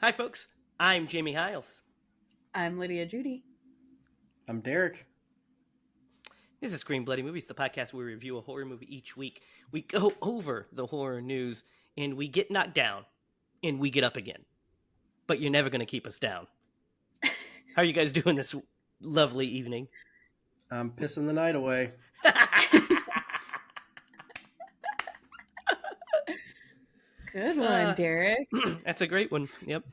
Hi, folks. I'm Jamie Hiles. I'm Lydia Judy. I'm Derek. This is Scream Bloody Movies, the podcast where we review a horror movie each week. We go over the horror news, and we get knocked down, and we get up again. But you're never going to keep us down. How are you guys doing this lovely evening? I'm pissing the night away. Good one, Derek. That's a great one. Yep.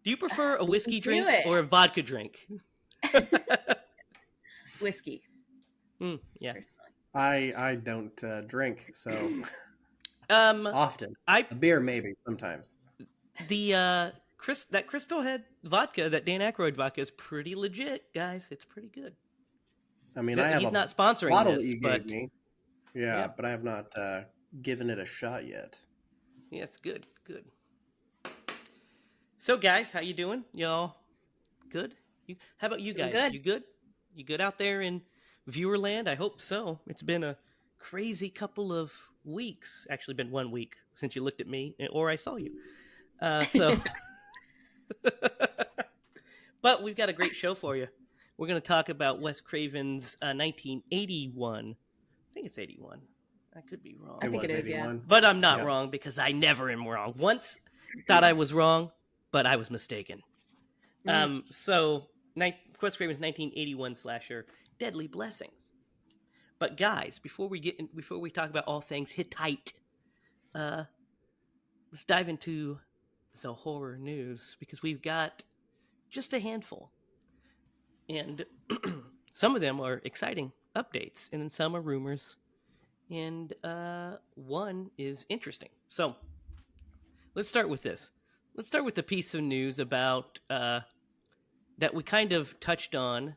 Do you prefer a whiskey drink it. or a vodka drink? Whiskey. Yeah. Personally. I don't drink, so Um, often. I A beer maybe sometimes. the that Crystal Head vodka, that Dan Aykroyd vodka, is pretty legit, guys. It's pretty good. I mean, I have He's a not sponsoring bottle this, that you but gave me. Yeah, but I have not given it a shot yet. yes, good. So, guys, how you doing? Y'all good? How about you Doing guys? good. You good? You good out there in viewerland? I hope so. It's been a crazy couple of weeks. Actually, been 1 week since you looked at me or I saw you. So, but we've got a great show for you. We're going to talk about Wes Craven's 1981. I think it's 81. I could be wrong. I think was it is, yeah. 81. But I'm not Yep. wrong because I never am wrong. Once thought I was wrong, but I was mistaken. So Wes Craven's 1981 slasher, Deadly Blessings. But guys, before we talk about all things Hittite, let's dive into the horror news because we've got just a handful, and some of them are exciting updates, and then some are rumors, and one is interesting. So let's start with this. Let's start with the piece of news about that we kind of touched on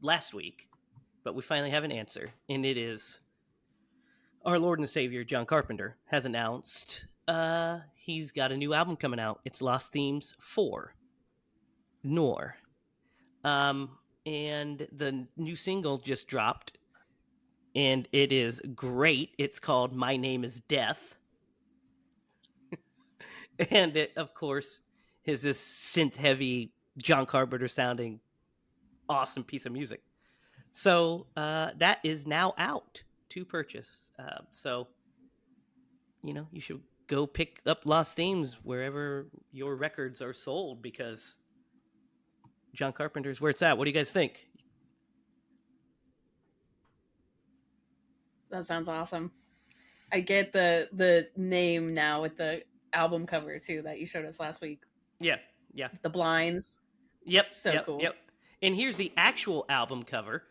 last week, but we finally have an answer, and it is our Lord and Savior John Carpenter has announced he's got a new album coming out. It's Lost Themes 4, Nor. And the new single just dropped, and it is great. It's called My Name is Death. And it, of course, is this synth-heavy, John Carpenter sounding awesome piece of music. So that is now out to purchase. So, you should go pick up Lost Themes wherever your records are sold because John Carpenter's where it's at. What do you guys think? That sounds awesome. I get the name now with the album cover too that you showed us last week. Yeah. The blinds. Yep. So cool. Yep. And here's the actual album cover.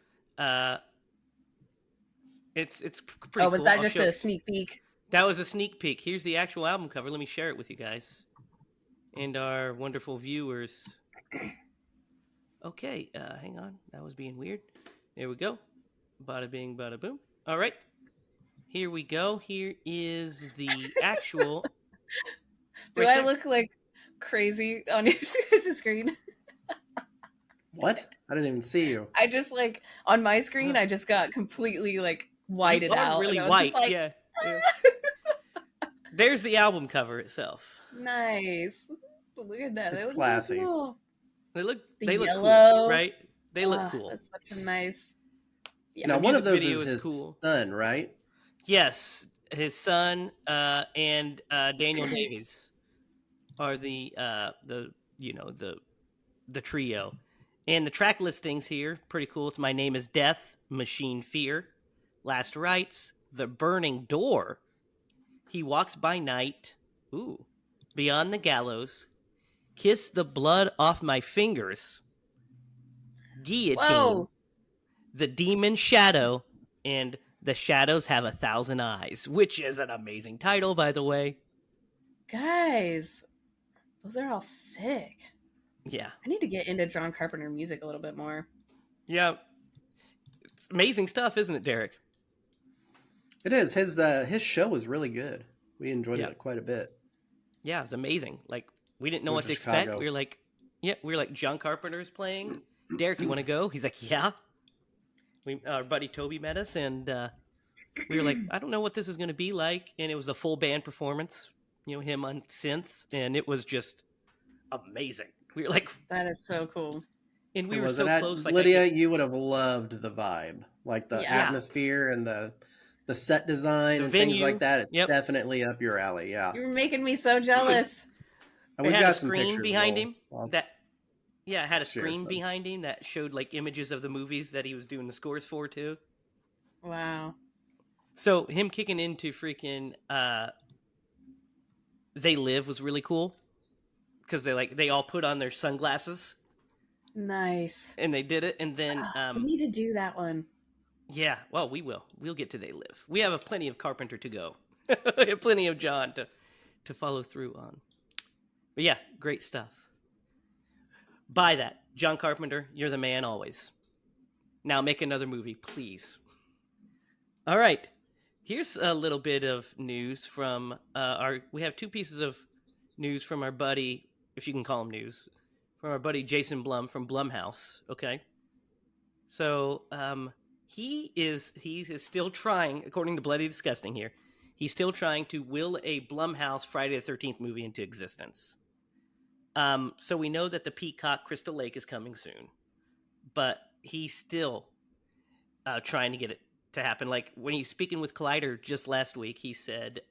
It's pretty. Oh, was cool. that just a sneak peek? That was a sneak peek. Here's the actual album cover. Let me share it with you guys and our wonderful viewers. Okay, hang on. That was being weird. There we go. Bada bing, bada boom. All right. Here we go. Here is the actual. Do I look like crazy on your guys' screen? What? I didn't even see you. I just on my screen, I just got completely whited out. Really and I was white. just Yeah. There's the album cover itself. Nice. Look at that. It's That looks classy. So cool. They look yellow. cool, right? They look cool. That's such a nice. Yeah. Now, one of those music is video is his cool. son, right? Yes, his son and Daniel Davies are the trio. And the track listings here, pretty cool. It's My Name is Death, Machine Fear, Last Rites, The Burning Door, He Walks by Night, Beyond the Gallows, Kiss the Blood Off My Fingers, Guillotine, Whoa. The Demon Shadow, and The Shadows Have 1,000 Eyes, which is an amazing title, by the way. Guys, those are all sick. Yeah. I need to get into John Carpenter music a little bit more. Yeah. It's amazing stuff, isn't it, Derek? It is. His show was really good. We enjoyed it quite a bit. Yeah, it was amazing. We didn't know what to Chicago. expect. We were like, John Carpenter's playing. Derek, you want to go? He's like, yeah. Our buddy Toby met us, and we were like, I don't know what this is going to be like. And it was a full band performance, him on synths, and it was just amazing. We were like, That is so cool. and we It were was so an close. Like Lydia, you would have loved the vibe, like the Yeah. atmosphere and the set design The and things venue, like that. It's yep. definitely up your alley. Yeah, You're making me so jealous. and It we've had a got some screen pictures. behind him I'll that, yeah, it had a share screen some. behind him that showed like images of the movies that he was doing the scores for too. Wow. So him kicking into freaking They Live was really cool because they all put on their sunglasses Nice. and they did it, and then We need to do that one. yeah, well, we'll get to They Live. We have a plenty of Carpenter to go. We have plenty of John to follow through on. But yeah, great stuff. Buy that. John Carpenter, you're the man always. Now make another movie, please. All right. Here's a little bit of news from we have two pieces of news from our buddy, if you can call him news, from our buddy Jason Blum from Blumhouse, okay? So, he is still trying, according to Bloody Disgusting here, he's still trying to will a Blumhouse Friday the 13th movie into existence. So we know that the Peacock Crystal Lake is coming soon, but he's still trying to get it to happen. Like when he's speaking with Collider just last week, he said,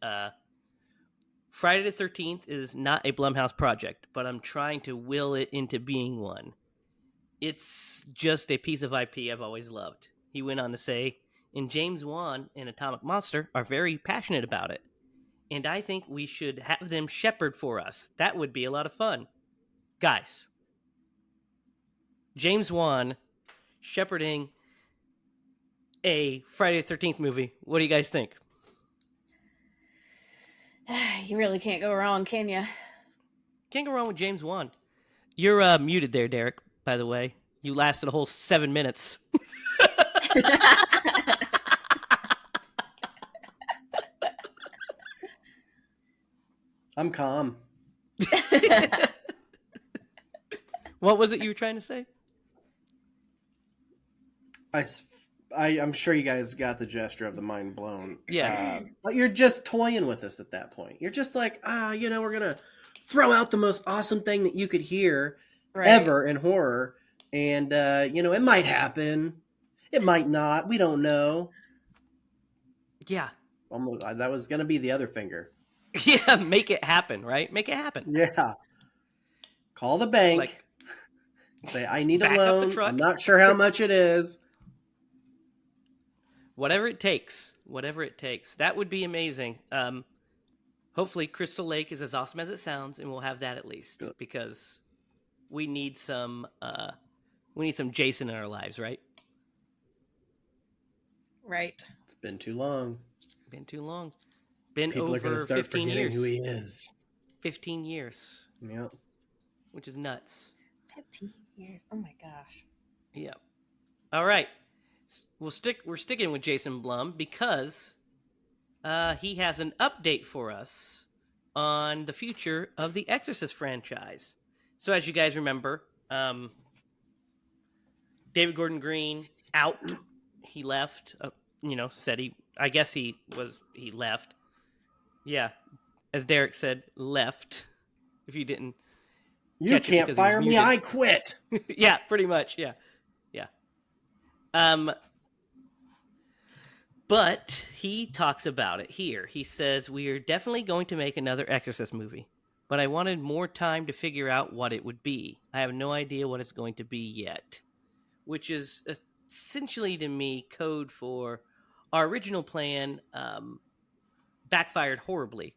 Friday the 13th is not a Blumhouse project, but I'm trying to will it into being one. It's just a piece of IP I've always loved. He went on to say, and James Wan and Atomic Monster are very passionate about it. And I think we should have them shepherd for us. That would be a lot of fun. Guys, James Wan shepherding a Friday the 13th movie. What do you guys think? You really can't go wrong, can you? Can't go wrong with James Wan. You're muted there, Derek, by the way. You lasted a whole 7 minutes. I'm calm. What was it you were trying to say? I'm sure you guys got the gesture of the mind blown. Yeah. But you're just toying with us at that point. You're just like, we're gonna throw out the most awesome thing that you could hear ever in horror, and it might happen, it might not. We don't know. Yeah. That was gonna be the other finger. Yeah, make it happen, right? Make it happen. Yeah. Call the bank. Say, I need a loan. I'm not sure how much it is. Whatever it takes. That would be amazing. Hopefully Crystal Lake is as awesome as it sounds, and we'll have that at least. Good. Because we need some Jason in our lives, right? Right. It's been too long. Been People over are going to start 15 forgetting years. who he is. 15 years. Yep. Which is nuts. 15 years. Oh my gosh. Yeah. All right. We're sticking with Jason Blum because he has an update for us on the future of the Exorcist franchise. So as you guys remember, David Gordon Green out. He left. Said he left. Yeah, as Derek said, left. If you didn't, you can't fire me. I quit. Yeah, pretty much. Yeah. But he talks about it here. He says, we are definitely going to make another Exorcist movie, but I wanted more time to figure out what it would be. I have no idea what it's going to be yet, which is essentially to me code for our original plan backfired horribly.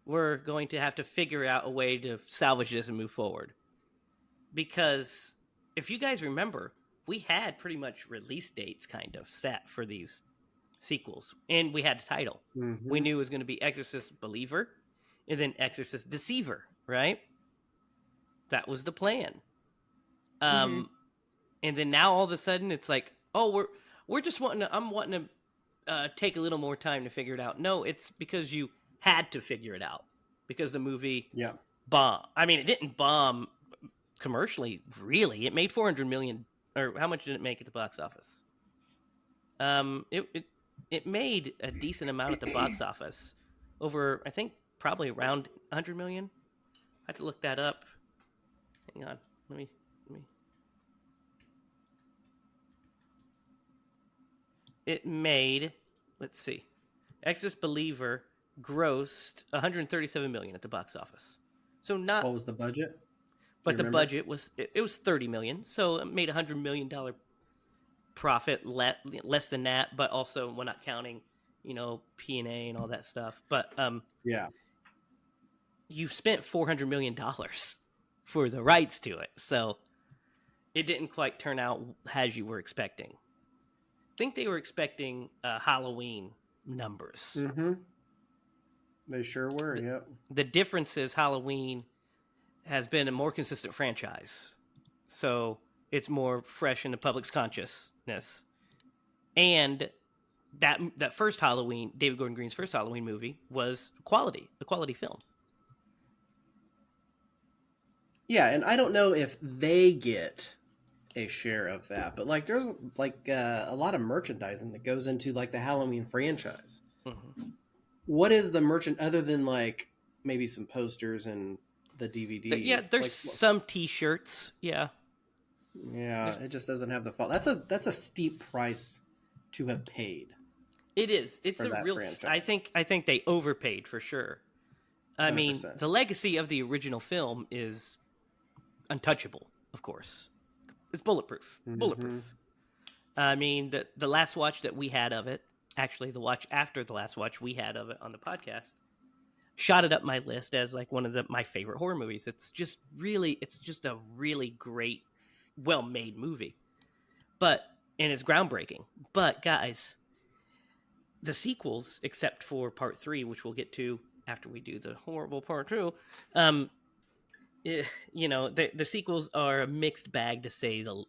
We're going to have to figure out a way to salvage this and move forward. Because if you guys remember, we had pretty much release dates kind of set for these sequels, and we had a title. Mm-hmm. We knew it was going to be Exorcist Believer and then Exorcist Deceiver, right? That was the plan. And then now all of a sudden it's like, oh, we're just I'm wanting to take a little more time to figure it out. No, it's because you had to figure it out because the movie bombed. I mean, it didn't bomb commercially, really. It made $400 million. Or how much did it make at the box office? It made a decent amount at the box office. Over, I think, probably around $100 million. I had to look that up. Hang on. Let me. It made. Let's see. Exorcist Believer grossed 137 million at the box office. So not. What was the budget? But the budget was it was 30 million, so it made $100 million profit, less than that. But also, we're not counting, P&A and all that stuff. But yeah, you spent $400 million for the rights to it, so it didn't quite turn out as you were expecting. I think they were expecting Halloween numbers. Mm-hmm. They sure were. Yep. The difference is Halloween has been a more consistent franchise, so it's more fresh in the public's consciousness. And that first Halloween, David Gordon Green's first Halloween movie, was a quality film. Yeah, and I don't know if they get a share of that, but like there's like a lot of merchandising that goes into like the Halloween franchise. Mm-hmm. What is the merchant other than like maybe some posters and the DVDs? Yeah, there's some T-shirts. Yeah, it just doesn't have the fall. That's a steep price to have paid. It is. It's a real. Franchise. I think they overpaid for sure. I 100%. Mean, the legacy of the original film is untouchable. Of course, it's bulletproof. Mm-hmm. Bulletproof. I mean, the last watch that we had of it, actually, the watch after the last watch we had of it on the podcast, shot it up my list as like one of my favorite horror movies. It's just a really great, well-made movie. And it's groundbreaking. But guys, the sequels, except for part 3, which we'll get to after we do the horrible part 2, the sequels are a mixed bag, to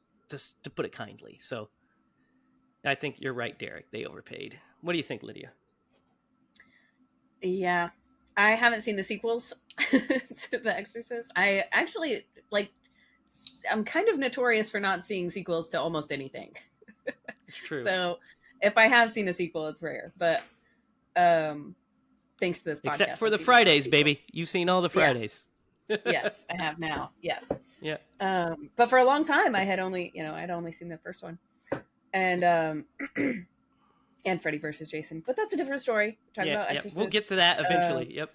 put it kindly. So I think you're right, Derek. They overpaid. What do you think, Lydia? Yeah. I haven't seen the sequels to The Exorcist. I actually, I'm kind of notorious for not seeing sequels to almost anything. It's true. So if I have seen a sequel, it's rare. But thanks to this podcast. Except for the Fridays, baby. You've seen all the Fridays. Yeah. Yes, I have now. Yes. Yeah. But for a long time, I'd only seen the first one. And and Freddy versus Jason. But that's a different story. We're talking about Exorcist. We'll get to that eventually. Yep.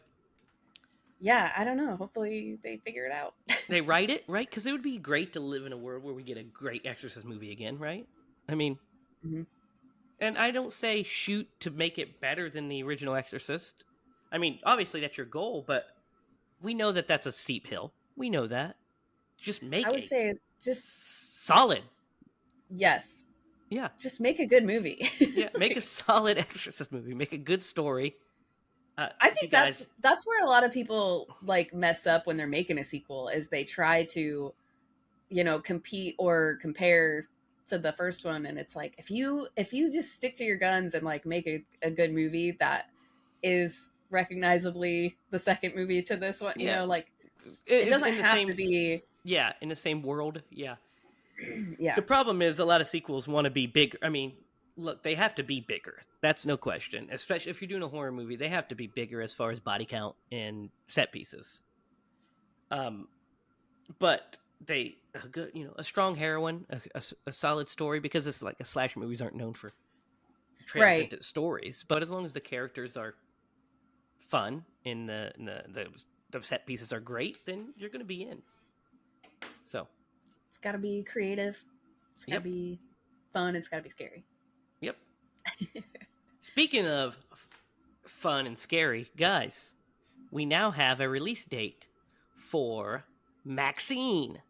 Yeah, I don't know. Hopefully they figure it out. They write it, right? Because it would be great to live in a world where we get a great Exorcist movie again, right? I mean, mm-hmm. And I don't say shoot to make it better than the original Exorcist. I mean, obviously that's your goal, but we know that that's a steep hill. We know that. Just make it. I would say just solid. Yes. Yeah. Just make a good movie. Yeah, make a solid Exorcist movie. Make a good story. I think that's where a lot of people mess up when they're making a sequel, is they try to, compete or compare to the first one, and it's like if you just stick to your guns and make a good movie that is recognizably the second movie to this one, it doesn't have to be in the same world. Yeah. Yeah. The problem is a lot of sequels want to be bigger. I mean, look, they have to be bigger. That's no question. Especially if you're doing a horror movie, they have to be bigger as far as body count and set pieces. But a good, a strong heroine, a solid story, because it's like slasher movies aren't known for transcendent stories. But as long as the characters are fun and the set pieces are great, then you're going to be in. So it's got to be creative. It's got to be fun. It's got to be scary. Yep. Speaking of fun and scary, guys, we now have a release date for Maxine.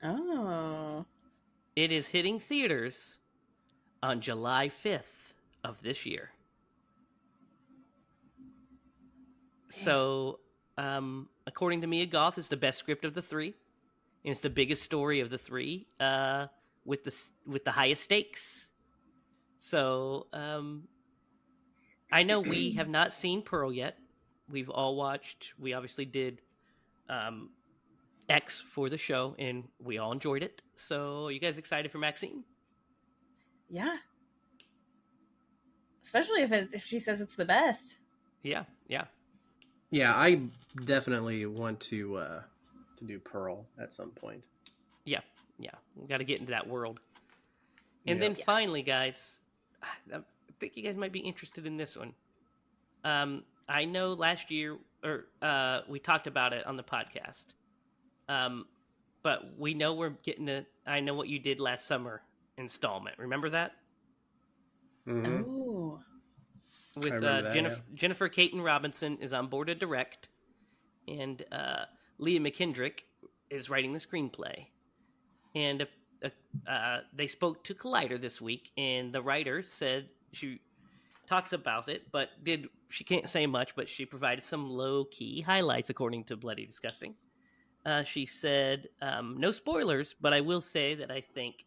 Oh. It is hitting theaters on July 5th of this year. So, according to Mia Goth, it's the best script of the 3. And it's the biggest story of the 3, with the highest stakes. So, I know we have not seen Pearl yet. We've all watched. We obviously did X for the show, and we all enjoyed it. So, are you guys excited for Maxine? Yeah. Especially if she says it's the best. Yeah. Yeah, I definitely want to to do Pearl at some point. Yeah, we got to get into that world. And then finally, guys, I think you guys might be interested in this one. I know last year, or we talked about it on the podcast. But we know we're getting a I Know What You Did Last Summer installment. Remember that? Mm-hmm. Oh. With Jennifer Caton Robinson is on board to direct, and Leah McKendrick is writing the screenplay. And they spoke to Collider this week, and the writer said she talks about it, but she can't say much, but she provided some low-key highlights according to Bloody Disgusting. She said, no spoilers, but I will say that I think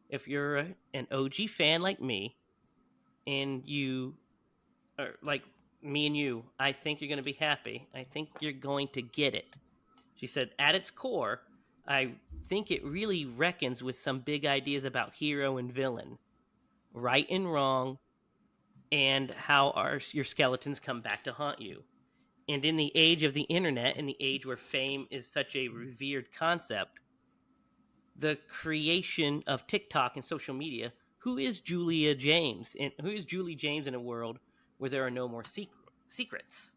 if you're an OG fan like me, and you are like me and you, I think you're going to be happy. I think you're going to get it. She said, at its core, I think it really reckons with some big ideas about hero and villain, right and wrong, and how your skeletons come back to haunt you. And in the age of the internet, in the age where fame is such a revered concept, the creation of TikTok and social media, who is Julia James? And who is Julie James in a world where there are no more secrets?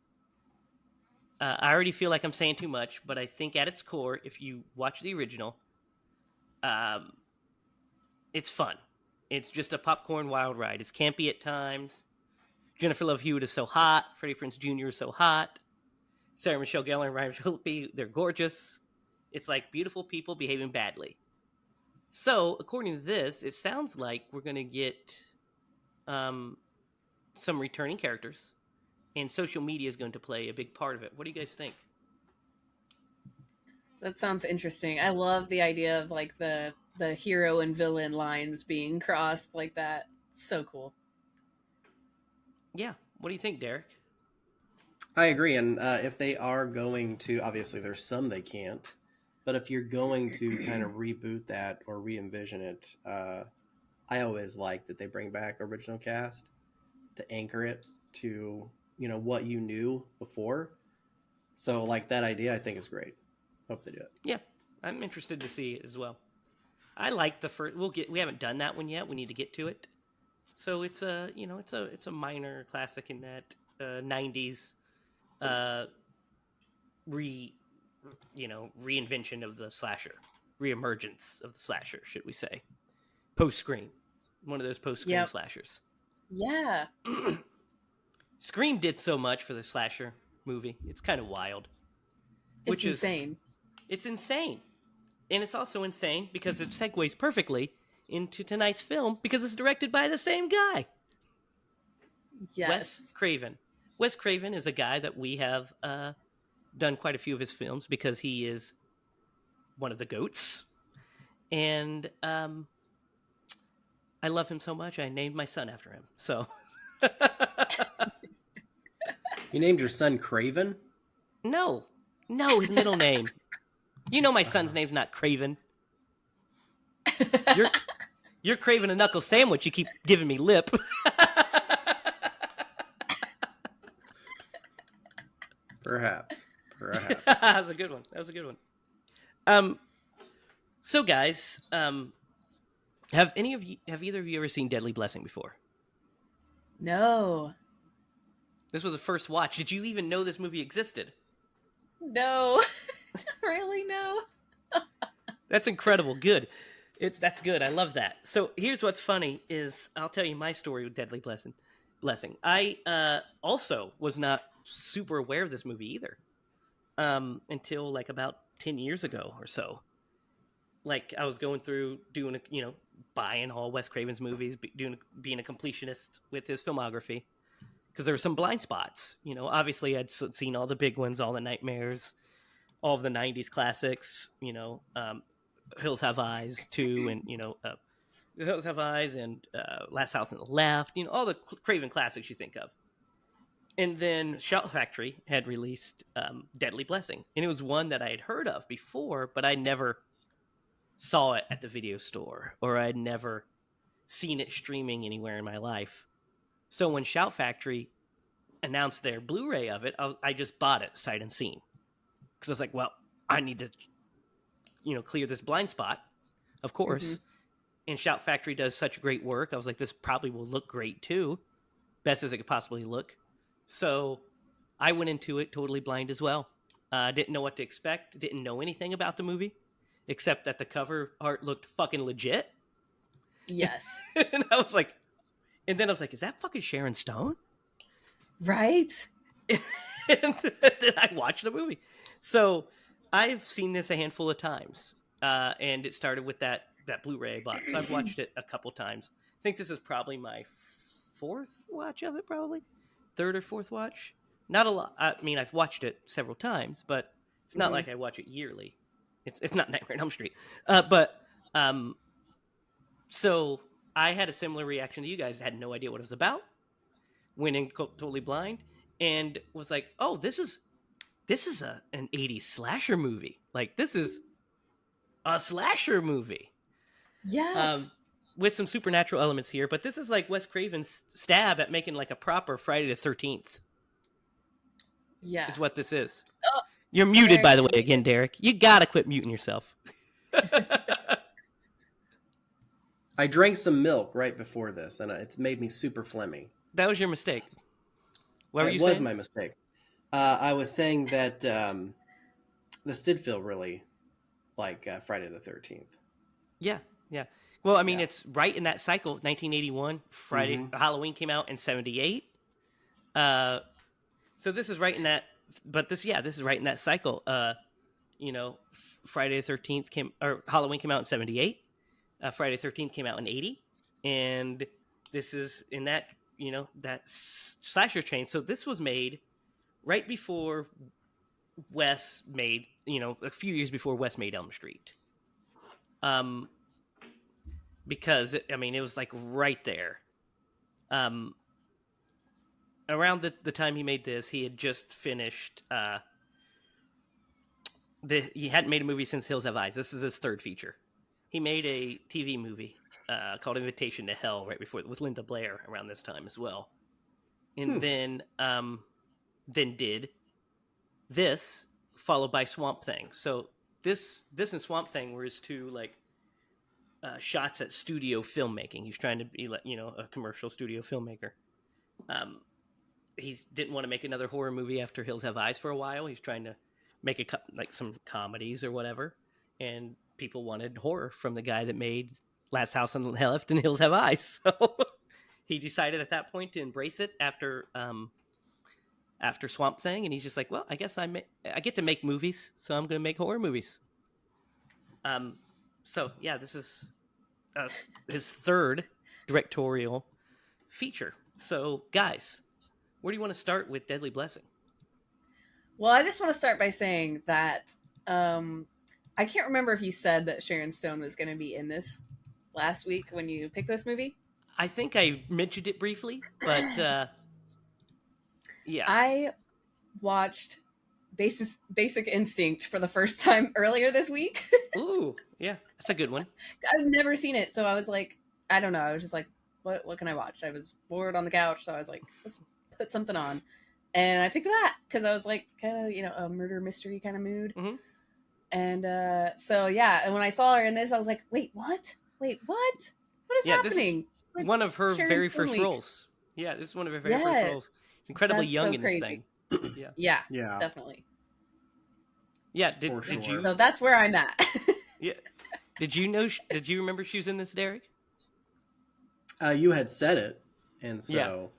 I already feel like I'm saying too much, but I think at its core, if you watch the original, it's fun. It's just a popcorn wild ride. It's campy at times. Jennifer Love Hewitt is so hot. Freddie Prinze Jr. is so hot. Sarah Michelle Gellar and Ryan Phillippe, they're gorgeous. It's like beautiful people behaving badly. So, according to this, it sounds like we're going to get some returning characters, and social media is going to play a big part of it. What do you guys think? That sounds interesting. I love the idea of like the hero and villain lines being crossed like that. It's so cool. Yeah. What do you think, Derek? I agree. And if they are going to, obviously there's some they can't, but if you're going to kind of reboot that or re-envision it, I always like that they bring back original cast to anchor it to, what you knew before. So like that idea, I think is great. Hope they do it. Yeah. I'm interested to see it as well. I like the first, we haven't done that one yet. We need to get to it. So it's it's a minor classic in that 90s reinvention of the slasher, reemergence of the slasher, should we say? Post-Scream, one of those post-Scream slashers. Yeah. Scream did so much for the slasher movie. It's kind of wild. It's insane. It's insane, and it's also insane because it segues perfectly into tonight's film because it's directed by the same guy. Yes. Wes Craven. Wes Craven is a guy that we have done quite a few of his films because he is one of the GOATs. And I love him so much, I named my son after him. So. You named your son Craven? No, his middle name. You know my son's name's not Craven. You're craving a knuckle sandwich. You keep giving me lip. Perhaps. That was a good one. So guys, have either of you ever seen Deadly Blessing before? No. This was the first watch. Did you even know this movie existed? No. Really, no. That's incredible. Good. That's good. I love that. So here's what's funny is I'll tell you my story with Deadly Blessing. I also was not super aware of this movie either until like about 10 years ago or so. Like I was going through doing buying all Wes Craven's movies, being a completionist with his filmography because there were some blind spots. Obviously I'd seen all the big ones, all the Nightmares, all of the 90s classics, Hills Have Eyes 2 and, Hills Have Eyes and Last House on the Left, all the Craven classics you think of. And then Shout Factory had released Deadly Blessing. And it was one that I had heard of before, but I never saw it at the video store or I'd never seen it streaming anywhere in my life. So when Shout Factory announced their Blu-ray of it, I just bought it sight unseen. Because I was like, well, I need to clear this blind spot, of course. Mm-hmm. And Shout Factory does such great work. I was like, this probably will look great too, best as it could possibly look. So I went into it totally blind as well. Didn't know what to expect. Didn't know anything about the movie, except that the cover art looked fucking legit. Yes. And I was like, is that fucking Sharon Stone? Right. And then I watched the movie. So I've seen this a handful of times, and it started with that Blu-ray I bought. So I've watched it a couple times. I think this is probably my fourth watch of it, probably third or fourth watch. Not a lot. I mean, I've watched it several times, but it's not like I watch it yearly. It's not Nightmare on Elm Street. So I had a similar reaction to you guys. I had no idea what it was about. Went in totally blind and was like, "Oh, this is an 80s slasher movie. Like, this is a slasher movie." Yes. With some supernatural elements here, but this is like Wes Craven's stab at making like a proper Friday the 13th. Yeah. Is what this is. Oh, you're muted, by the way, again, Derek. You gotta quit muting yourself. I drank some milk right before this, and it's made me super phlegmy. That was your mistake. What were you saying? It was saying? my mistake. I was saying that this did feel really like Friday the 13th. Yeah. Well, I mean, it's right in that cycle. 1981, Friday, Halloween came out in 78. So this is right in that. But this is right in that cycle. Friday the 13th Halloween came out in 78. Friday the 13th came out in 80, and this is in that that slasher chain. So this was made right before Wes made a few years before Wes made Elm Street. Because it was like right there. Around the time he made this, he had just finished. He hadn't made a movie since Hills Have Eyes. This is his third feature. He made a TV movie called Invitation to Hell right before with Linda Blair around this time as well, and then did this followed by Swamp Thing. So this and Swamp Thing were his two shots at studio filmmaking. He's trying to be a commercial studio filmmaker. He didn't want to make another horror movie after Hills Have Eyes for a while. He's trying to make some comedies or whatever, and people wanted horror from the guy that made Last House on the Left and Hills Have Eyes. So he decided at that point to embrace it after Swamp Thing, and he's just like, well, I guess I get to make movies, so I'm going to make horror movies. So yeah, this is his third directorial feature. So guys, where do you want to start with Deadly Blessing? Well, I just want to start by saying that I can't remember if you said that Sharon Stone was going to be in this last week when you picked this movie. I think I mentioned it briefly, but yeah. I watched Basic Instinct for the first time earlier this week. Ooh, yeah, that's a good one. I've never seen it, so I was like, I don't know. I was just like, what can I watch? I was bored on the couch, so I was like, let's put something on. And I picked that because I was like, kind of, a murder mystery kind of mood. Mm-hmm. And so, yeah. And when I saw her in this, I was like, wait, what? What is happening? This is one of her Sharon very Stone first week. roles. Yeah, this is one of her very first roles. It's incredibly That's young so in crazy. this thing. Yeah, Yeah. Definitely. Yeah, did you? So that's where I'm at. Yeah. Did you remember she was in this, Derek? You had said it, and so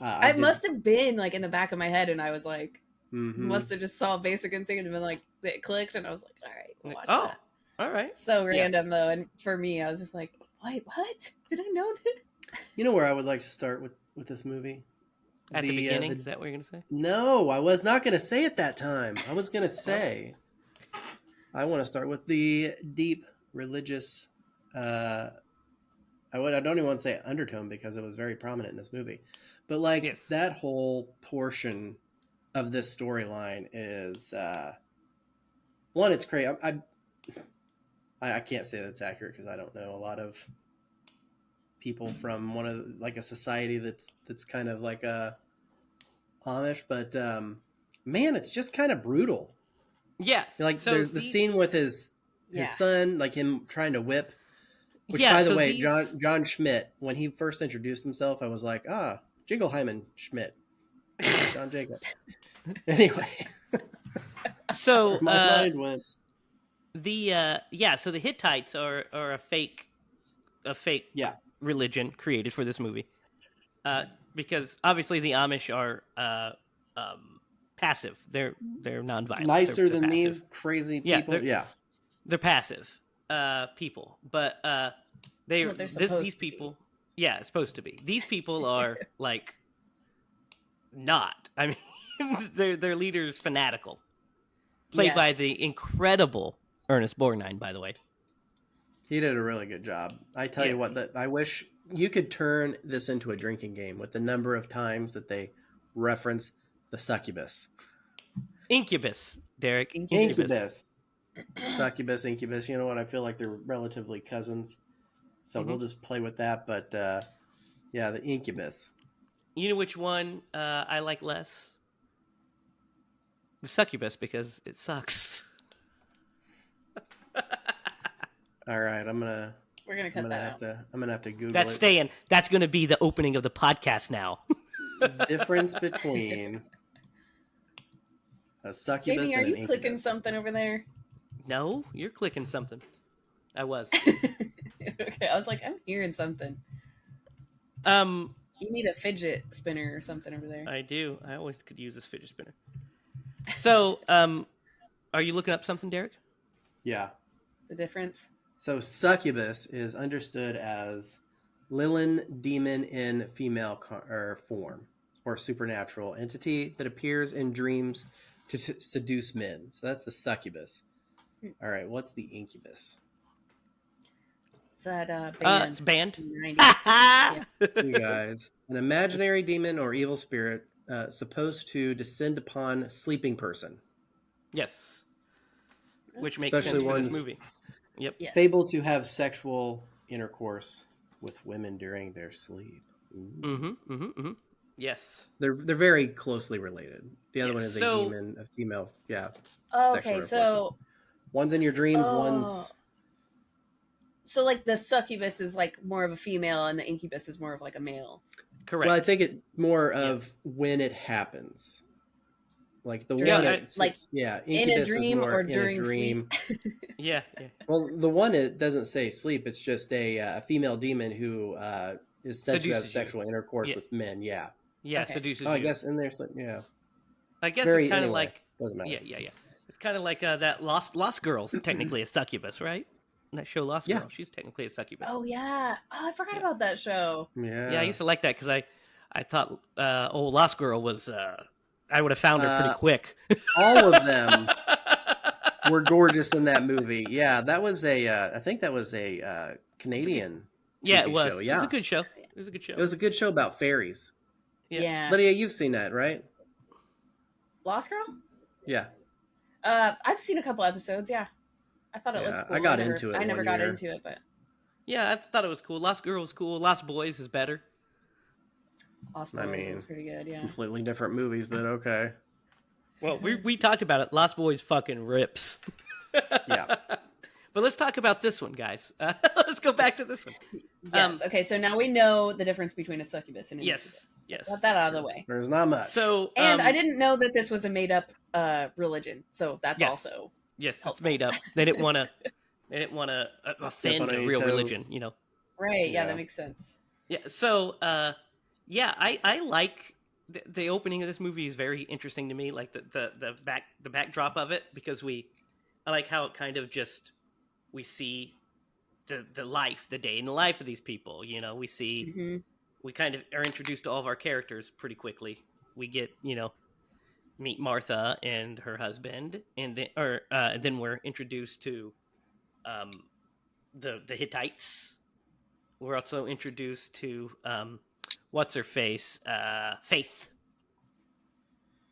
I must have been like in the back of my head, and I was like, Mm-hmm. must have just saw Basic Instinct and been like, it clicked, and I was like, all right, we'll watch that. All right. So random though, and for me, I was just like, wait, what? Did I know that? You know where I would like to start with this movie? At the beginning? Is that what you're going to say? No, I was not going to say it that time. I was going to say, I want to start with the deep religious, I don't even want to say undertone because it was very prominent in this movie. But that whole portion of this storyline is, one, it's crazy. I can't say that's accurate because I don't know a lot of people from one of a society that's kind of like a Amish, but man, it's just kind of brutal. Yeah, so there's the scene with his his son, like him trying to whip. Which, Yeah, by the so way, these... John Schmidt, when he first introduced himself, I was like, Jingleheimer Schmidt, John Jacob. Anyway, So my mind went. So the Hittites are a fake religion created for this movie, because obviously the Amish are passive. They're nonviolent. Nicer they're than passive. these crazy people. They're passive people, but these people. Yeah, it's supposed to be. These people are like not. I mean, their leader is fanatical, played by the incredible Ernest Borgnine, by the way. He did a really good job. I tell you what, I wish you could turn this into a drinking game with the number of times that they reference the succubus. Incubus, Derek. Incubus. Succubus, incubus. You know what? I feel like they're relatively cousins. So we'll just play with that. But the incubus. You know which one I like less? The succubus, because it sucks. All right, we're gonna cut that out. I'm gonna have to Google That's it. staying. That's gonna be the opening of the podcast now. Difference between a succubus Jamie, and are an you clicking incubus. something over there? No, you're clicking something. I was. Okay, I was like, I'm hearing something. You need a fidget spinner or something over there. I do. I always could use this fidget spinner. So, are you looking up something, Derek? Yeah. The difference? So succubus is understood as Lilin demon in female form or supernatural entity that appears in dreams to seduce men. So that's the succubus. All right, what's the incubus? It's that band. It's band. You guys, an imaginary demon or evil spirit supposed to descend upon a sleeping person. Yes. Which makes Especially sense for this movie. Yep. Yes. Fable to have sexual intercourse with women during their sleep. Yes. They're very closely related. The other one is a demon, a female. Yeah. Oh, okay, so one's in your dreams, one's. So like the succubus is like more of a female, and the incubus is more of like a male. Correct. Well, I think it's more of when it happens. Like the one, incubus in a dream is more or during in a dream. Sleep. Yeah. Well, the one, it doesn't say sleep. It's just a female demon who is said to have sexual intercourse with men. Yeah. Yeah. Okay. Seduces. I guess in there. Yeah. I guess it's kind of like. Yeah. It's kind of like that Lost Girls. Technically a succubus, right? That show Lost Girl. She's technically a succubus. Oh yeah. Oh, I forgot about that show. Yeah. Yeah, I used to like that because I thought Lost Girl was. I would have found her pretty quick. All of them were gorgeous in that movie. Yeah, that was I think that was a Canadian. Yeah, it was. Show. Yeah, it was a good show. It was a good show about fairies. Yeah. Lydia, you've seen that, right? Lost Girl? Yeah. I've seen a couple episodes. Yeah, I thought it looked cool. I got into it. I never got into it, but yeah, I thought it was cool. Lost Girl was cool. Lost Boys is better. Lost Boys is pretty good. Yeah. Completely different movies, but okay. Well, we talked about it. Lost Boys fucking rips. Yeah. But let's talk about this one, guys. Let's go back to this one. Yes. Okay. So now we know the difference between a succubus and an incubus. Yes. Got that out of the way. There's not much. So, and I didn't know that this was a made-up religion. So that's also helpful. It's made up. They didn't want to offend a real religion, you know. Right. Yeah, that makes sense. Yeah. So, I like the opening of this movie is very interesting to me. Like the backdrop of it, because I like how it kind of just. We see the life, the day in the life of these people. You know, we see, we kind of are introduced to all of our characters pretty quickly. We get, meet Martha and her husband, and then we're introduced to the Hittites. We're also introduced to what's her face, Faith,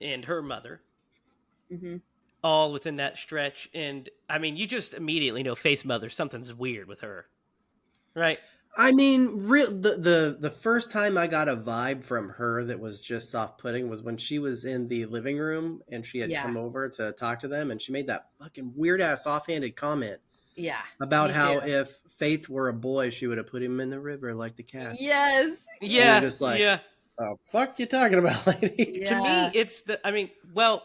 and her mother. Mm-hmm. All within that stretch, and I mean, you just immediately know Faith's mother. Something's weird with her, right? I mean, the first time I got a vibe from her that was just off-putting was when she was in the living room and she had come over to talk to them, and she made that fucking weird ass offhanded comment Yeah. About me how too. if Faith were a boy, she would have put him in the river like the cat. Yes. Yeah, you're just like, yeah. oh, fuck you talking about, lady? To me, Yeah. it's the. I mean, well,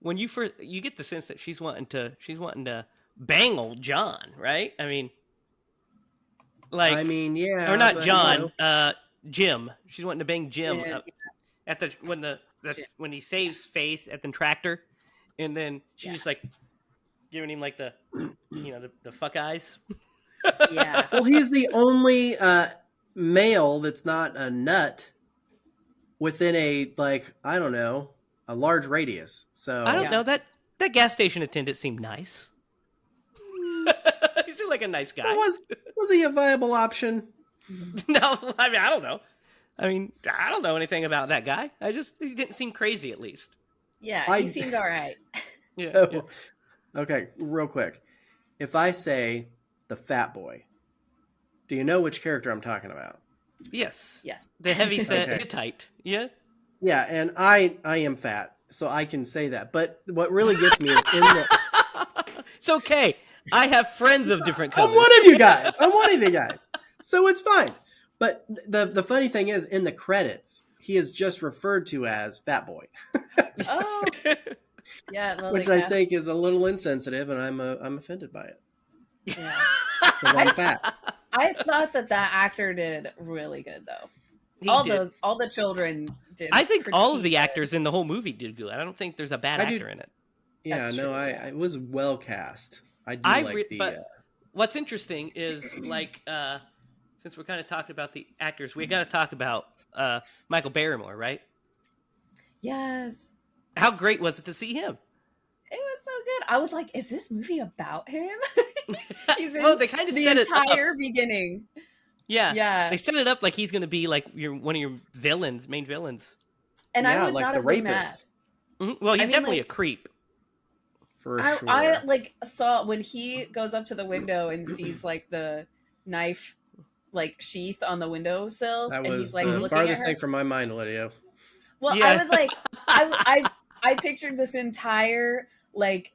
when you first you get the sense that she's wanting to bang old John, right? I mean, like, I mean, or yeah, not but John, Jim. She's wanting to bang Jim Jim, at the Jim. when he saves Faith at the tractor, and then she's Yeah. just like giving him like the the fuck eyes. Yeah. well, he's the only male that's not a nut within a I don't know, a large radius. So I don't Yeah. know that gas station attendant seemed nice. He seemed like a nice guy. well, was he a viable option? No, I mean I don't know. I mean I don't know anything about that guy. He didn't seem crazy at least. Yeah. He seemed all right. Yeah. So, yeah. okay, real quick. If I say the fat boy, do you know which character I'm talking about? Yes. Yes. The heavy set Okay. Hittite. Yeah. Yeah, and I am fat, so I can say that. But what really gets me is in the It's okay. I have friends of different colors. I'm one of you guys. So it's fine. But the funny thing is, in the credits, he is just referred to as Fat Boy, Oh. Yeah. Well, which I think is a little insensitive, and I'm offended by it Yeah. because I'm fat. I thought that actor did really good though. He all did. the children did. I think all of the pretty actors in the whole movie did good. I don't think there's a bad I do- actor in it. Yeah, That's no, true, I yeah. it was well cast. I do But what's interesting is since we're kind of talking about the actors, we got to talk about Michael Barrymore, right? Yes. How great was it to see him? It was so good. I was like, is this movie about him? He's in Well, they kind of the set it up. entire beginning. Yeah, Yeah. They set it up like he's going to be like one of your main villains. And I would like not the have been mad. rapist Well, he's I mean, definitely like- a creep. for I, sure. I like saw when he goes up to the window and sees like the knife like sheath on the windowsill, that and was he's like the looking at farthest her. thing from my mind, Lydia. Well, Yeah. I was like, I pictured this entire like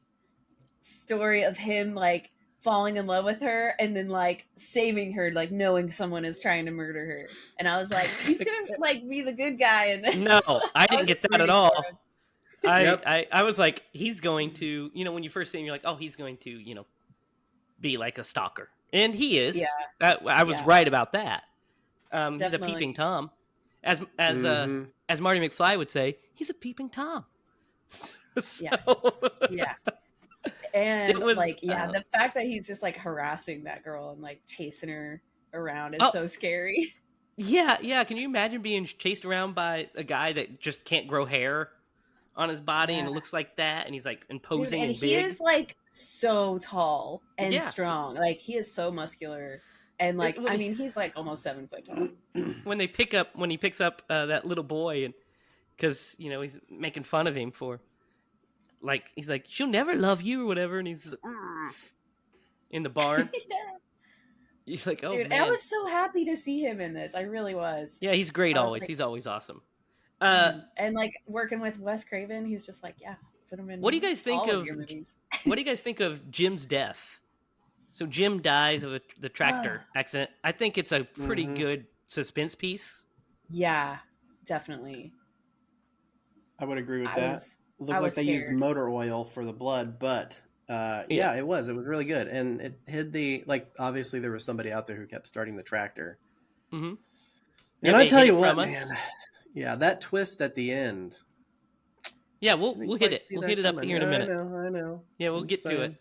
story of him like falling in love with her and then like saving her, like knowing someone is trying to murder her, and I was like, he's gonna like be the good guy. And No, I didn't was get that at rooting all. for him. Yep. I was like, he's going to, when you first see him, you're like, oh, he's going to, be like a stalker. And he is. Yeah. I was Yeah. right about that. He's a Definitely. peeping Tom. As Mhm. as Marty McFly would say, he's a peeping Tom. So- Yeah. Yeah. And It was, the fact that he's just like harassing that girl and like chasing her around is Oh. so scary. Yeah. Can you imagine being chased around by a guy that just can't grow hair on his body and it Yeah. looks like that, and he's like Dude, imposing and and he big? is like so tall and Yeah. strong. Like he is so muscular. And like, When I he- mean, he's like almost 7 foot tall. When he picks up that little boy, and because he's making fun of him for, like, he's like, she'll never love you or whatever, and he's just like, "Urgh," in the barn. Yeah. He's like, oh Dude, and man, I was so happy to see him in this. I really was. yeah, he's great I was always. like- He's always awesome. And like working with Wes Craven, he's just like, yeah, put him in. What do you guys think all of- your movies? What do you guys think of Jim's death? So Jim dies of the tractor accident. I think it's a pretty Mhm. good suspense piece. Yeah, definitely. I would agree with I that. was Looked I like was they used scared. motor oil for the blood, but yeah, it was really good, and it hid the obviously there was somebody out there who kept starting the tractor. Mm-hmm. And I tell you what, man, yeah, that twist at the end. Yeah, we'll Didn't hit quite it. see We'll that hit it up coming. here in a minute. I know. Yeah, we'll I'm get to saying. it.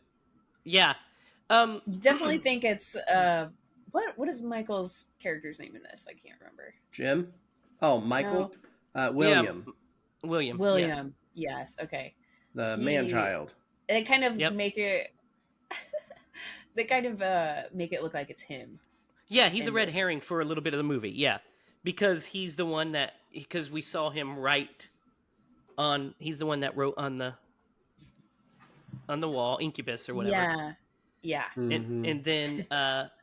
Yeah. Definitely think it's what is Michael's character's name in this? I can't remember. Jim? Oh, Michael? William, William. Yeah. William. Yes. Okay. the He- man-child. They kind of Yep. make it. They kind of make it look like it's him. Yeah, he's a in red this. herring for a little bit of the movie. Yeah, because he's the one because we saw him write on. He's the one that wrote on the wall, Incubus or whatever. Yeah. Yeah. And then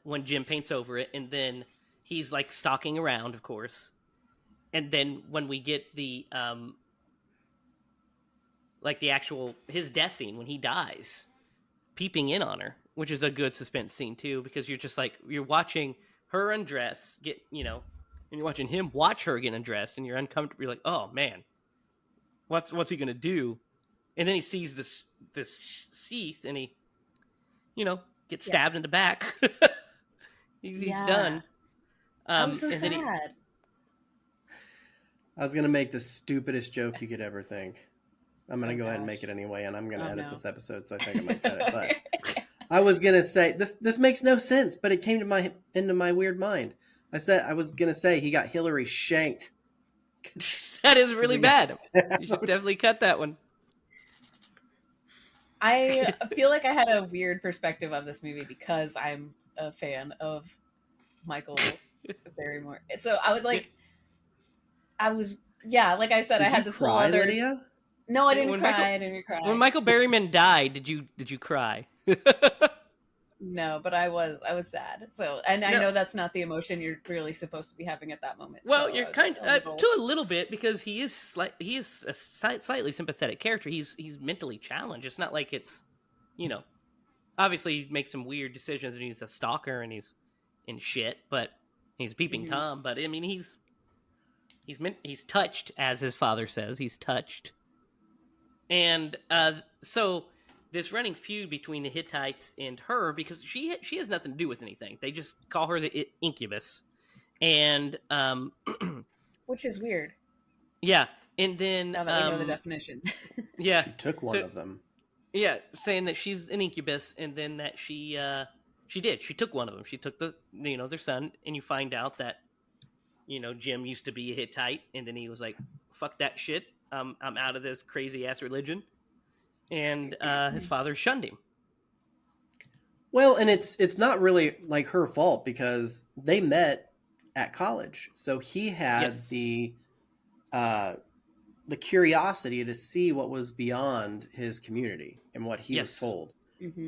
when Jim paints over it, and then he's like stalking around, of course. And then when we get the like the actual his death scene when he dies, peeping in on her, which is a good suspense scene too, because you're just like you're watching her undress, and you're watching him watch her get undressed, and you're uncomfortable. You're like, oh man, what's he gonna do? And then he sees this sheath, and he gets stabbed in the back. He's done. I was so sad. I was gonna make the stupidest joke you could ever think. I'm gonna go ahead and make it anyway, and I'm gonna edit this episode, so I think I might cut it. But I was gonna say this makes no sense, but it came to into my weird mind. I was gonna say he got Hillary shanked. That is really bad. You should definitely cut that one. I feel like I had a weird perspective of this movie because I'm a fan of Michael Barrymore. So I was like, like I said, I had this whole other. Lydia? No, I didn't cry. I didn't cry. When Michael Berryman died, did you cry? No, but I was sad. So, and I know that's not the emotion you're really supposed to be having at that moment. Well, so you're kind of to a little bit, because he is a slightly sympathetic character. He's mentally challenged. It's not like it's, obviously he makes some weird decisions, and he's a stalker, and he's in shit, but he's peeping Tom. But I mean, he's touched, as his father says. He's touched, and so. This running feud between the Hittites and her, because she has nothing to do with anything. They just call her the incubus, and which is weird. Yeah, and then now that we know the definition. Yeah, she took one of them. Yeah, saying that she's an incubus, and then that she took one of them. She took their son, and you find out that Jim used to be a Hittite, and then he was like, "Fuck that shit. I'm out of this crazy ass religion." And his father shunned him. Well, and it's not really like her fault, because they met at college, so he had the curiosity to see what was beyond his community and what he was told,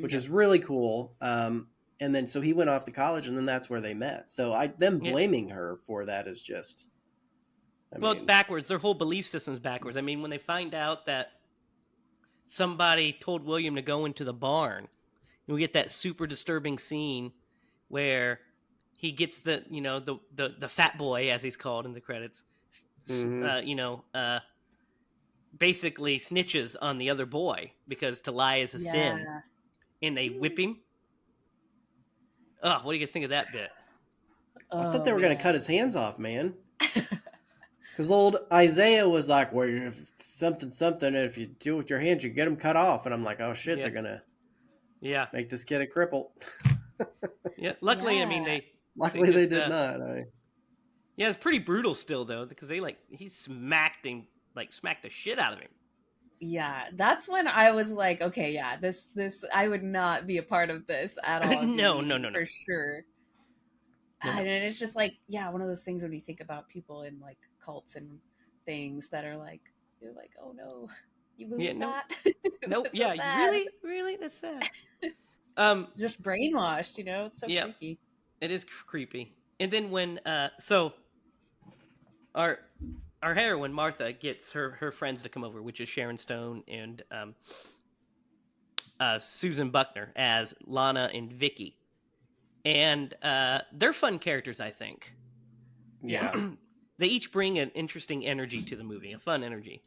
which is really cool. And then so he went off to college, and then that's where they met. So them blaming her for that is just. It's backwards. Their whole belief system's backwards. I mean, when they find out that somebody told William to go into the barn, and we get that super disturbing scene where he gets the fat boy, as he's called in the credits, basically snitches on the other boy because to lie is a sin, and they whip him. Oh, what do you guys think of that bit? I thought they were going to cut his hands off, man. Because old Isaiah was like, well, if something, if you do it with your hands, you get them cut off. And I'm like, oh, shit, they're going to make this kid a cripple. Luckily, I mean, Luckily, they did not. Yeah, it's pretty brutal still, though, because he smacked the shit out of him. Yeah, that's when I was like, okay, this I would not be a part of this at all. No, for sure. No. And it's just like, one of those things when you think about people in like cults and things that are like, you're like, oh no, you believe that? Nope. So really, that's sad. Just brainwashed, it's so freaky. It is creepy. And then when so our heroine Martha gets her friends to come over, which is Sharon Stone and Susan Buckner as Lana and Vicky. And they're fun characters, I think. Yeah. They each bring an interesting energy to the movie, a fun energy.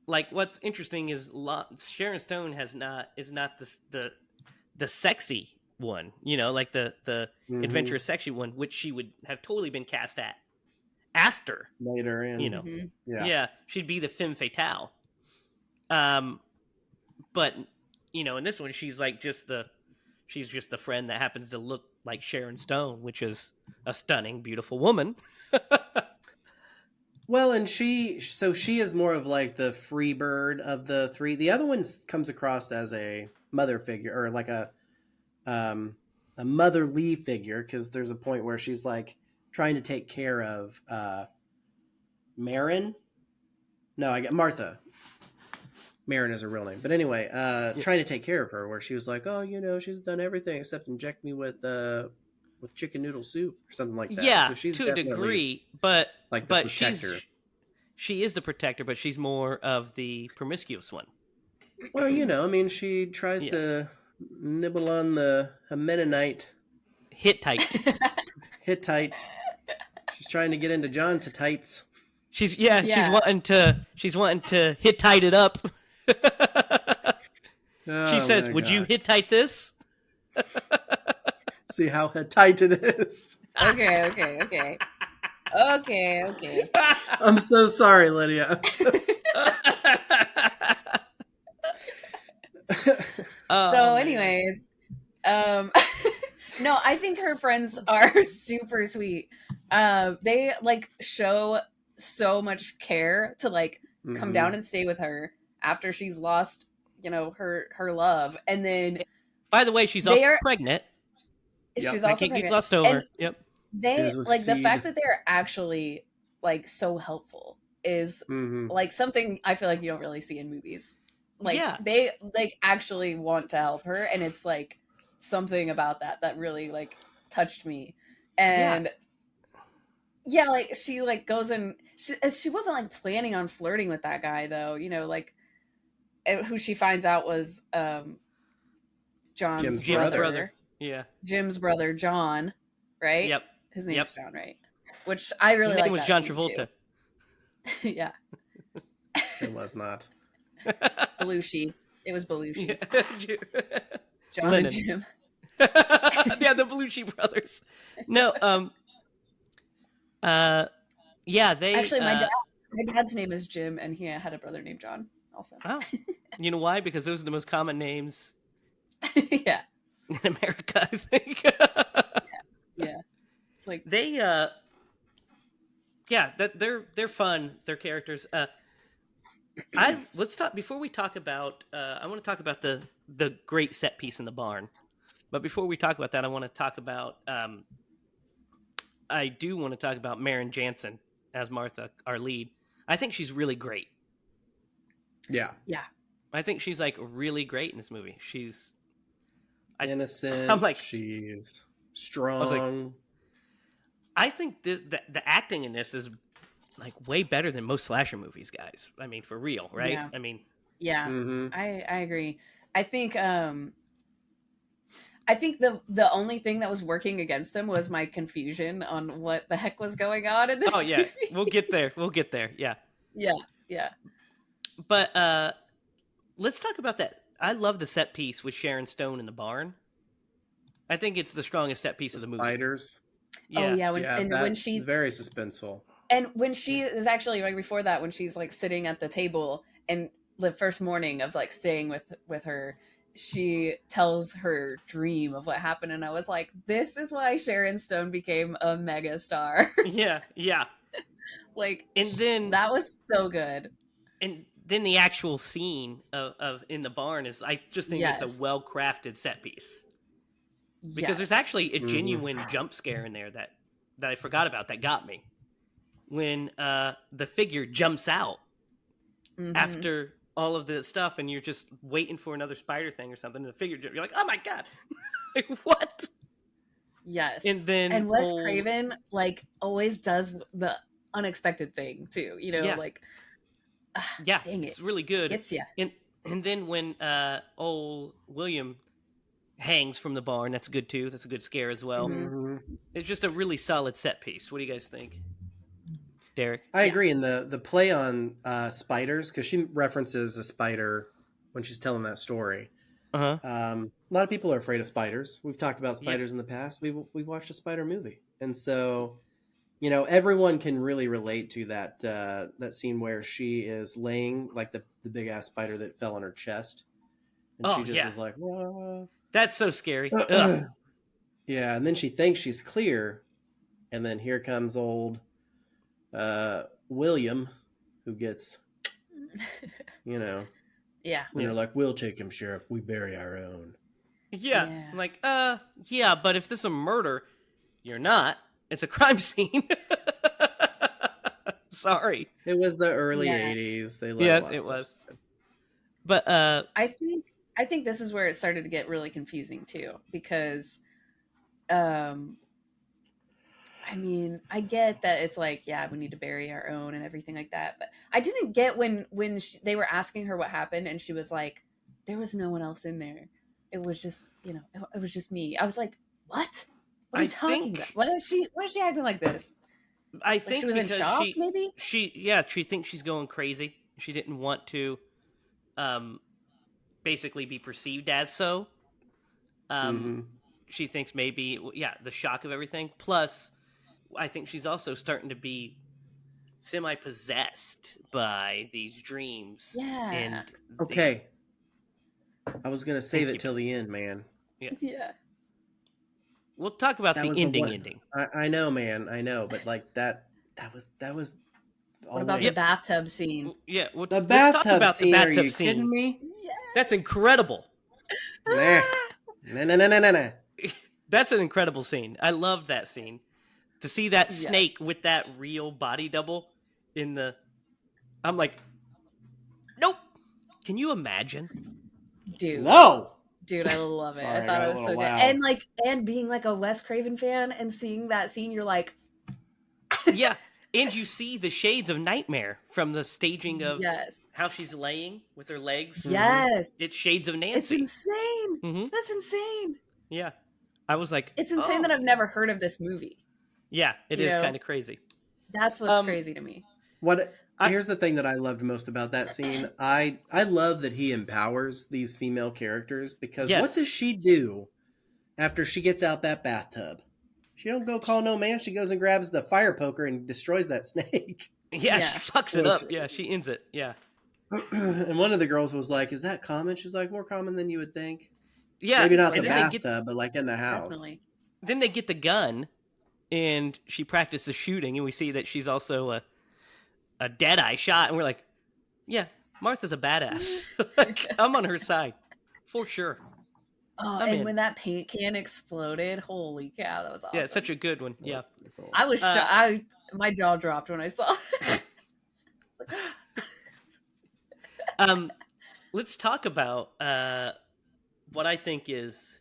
Like, what's interesting is Sharon Stone is not the sexy one, like the adventurous sexy one, which she would have totally been cast at after later in, she'd be the femme fatale. But in this one, she's like she's just the friend that happens to look like Sharon Stone, which is a stunning, beautiful woman. Well, and she is more of like the free bird of the three. The other one comes across as a mother figure, or like a motherly figure, because there's a point where she's like trying to take care of Marin. No, I get Martha. Marin is her real name. But anyway, trying to take care of her, where she was like, oh, she's done everything except inject me with chicken noodle soup or something like that. Yeah, so she's to a degree, but like but she is the protector, but she's more of the promiscuous one. Well, she tries to nibble on the Mennonite. Hittite. Hittite. She's trying to get into John's Hittites. She's wanting to Hittite it up. She says, "Would you Hittite this?" See how Hittite it is. Okay. I'm so sorry, Lydia. So, anyways, no, I think her friends are super sweet. They like show so much care to like come down and stay with her after she's lost, her love. And then, by the way, she's also pregnant. She's also pregnant. Glossed over. Yep. They like the fact that they're actually like so helpful is like something I feel like you don't really see in movies. Like they like actually want to help her, and it's like something about that really like touched me. And like she like goes and she wasn't like planning on flirting with that guy though, like who she finds out was John's brother. Yeah. Jim's brother, John, right? Yep. His name's John, right? Which I really like. His name was John Travolta. Yeah. It was not. Belushi. It was Belushi. Yeah. John Lennon. And Jim. Yeah, the Belushi brothers. No, they actually my dad's name is Jim, and he had a brother named John also. Oh. You know why? Because those are the most common names. Yeah. In America, I think. Yeah. It's like they they're fun, their characters. Let's talk before we talk about I want to talk about the great set piece in the barn. But before we talk about that, I want to talk about I do want to talk about Maren Jansen as Martha, our lead. I think she's really great. Yeah. Yeah. I think she's like really great in this movie. She's innocent. I'm like, she's strong. I think the acting in this is like way better than most slasher movies, guys. I mean, for real, right? Yeah. I mean, yeah, I agree. I think the only thing that was working against him was my confusion on what the heck was going on in this. Oh yeah, movie. We'll get there. Yeah. Yeah. But let's talk about that. I love the set piece with Sharon Stone in the barn. I think it's the strongest set piece of the movie. Spiders. Yeah. Oh yeah, when she's very suspenseful. And when she is actually right before that, when she's like sitting at the table and the first morning of like staying with her, she tells her dream of what happened, and I was like, this is why Sharon Stone became a mega star. Yeah. Like, and then that was so good. And then the actual scene of in the barn is, I just think it's a well-crafted set piece. Because there's actually a genuine jump scare in there that I forgot about that got me. When the figure jumps out after all of the stuff, and you're just waiting for another spider thing or something, and the figure, you're like, oh my god, like what? Yes. And Wes Craven like always does the unexpected thing too. Like dang it, it's really good. Gets ya. And then when old William hangs from the barn, that's good too. That's a good scare as well. It's just a really solid set piece. What do you guys think, Derek? I agree. And the play on spiders, because she references a spider when she's telling that story. A lot of people are afraid of spiders. We've talked about spiders in the past. We've watched a spider movie, and so everyone can really relate to that scene where she is laying like the big ass spider that fell on her chest, and she just is like, whoa. That's so scary. Yeah, and then she thinks she's clear, and then here comes old William, who gets, Yeah. And they're like, we'll take him, Sheriff. We bury our own. Yeah. I'm like, but if this is a murder, you're not. It's a crime scene. Sorry. It was the early 80s. They let it was. But I think this is where it started to get really confusing too, because I mean, I get that it's like, we need to bury our own and everything like that, but I didn't get when they were asking her what happened and she was like, there was no one else in there. it was just, it was just me. I was like, what? What are you talking about? Why is she acting like this? I think she was in shock, maybe? She thinks she's going crazy. She didn't want to basically be perceived as so. She thinks maybe, the shock of everything. Plus, I think she's also starting to be semi-possessed by these dreams. Yeah. And okay. I was going to save it till the end, man. Yeah. We'll talk about the ending. I know, man. I know, but like that was. What about the bathtub scene? Yeah, the bathtub scene. Are you kidding me? Yes. That's incredible. Nah. That's an incredible scene. I love that scene. To see that snake with that real body double in the... I'm like, nope. Can you imagine? Dude. No. Dude, I love it. I thought it was so good. And being like a Wes Craven fan and seeing that scene, you're like... Yeah. And you see the shades of Nightmare from the staging of how she's laying with her legs. Yes. It's shades of Nancy. It's insane. Mm-hmm. That's insane. Yeah. I was like... It's insane that I've never heard of this movie. Yeah, it is kind of crazy. That's what's crazy to me. Here's the thing that I loved most about that scene. I love that he empowers these female characters because what does she do after she gets out that bathtub? She don't go call no man. She goes and grabs the fire poker and destroys that snake. Yeah. She fucks it up. Yeah, she ends it. Yeah. And one of the girls was like, "Is that common?" She's like, "More common than you would think." Yeah, maybe not the bathtub, but like in the house. Definitely. Then they get the gun, and she practices shooting, and we see that she's also a dead-eye shot, and we're like, "Yeah, Martha's a badass. Like, I'm on her side for sure." Oh, and when that paint can exploded, holy cow, that was awesome. Yeah, it's such a good one. Yeah, I was my jaw dropped when I saw it. Let's talk about what I think is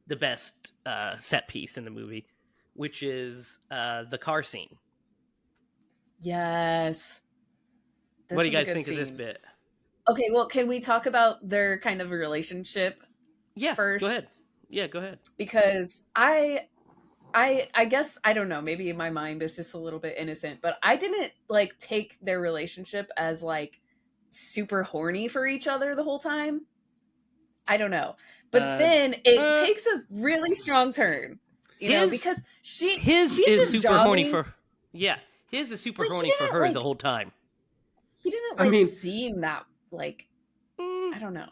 the best set piece in the movie, which is the car scene. Yes. What do you guys think of this bit? Okay, well, can we talk about their kind of relationship? First? Go ahead. Yeah, go ahead. Because I guess, I don't know, maybe my mind is just a little bit innocent, but I didn't like take their relationship as like super horny for each other the whole time. I don't know. But then it takes a really strong turn. You know, because his is super horny for his is super horny for her the whole time. He didn't seem that like I don't know.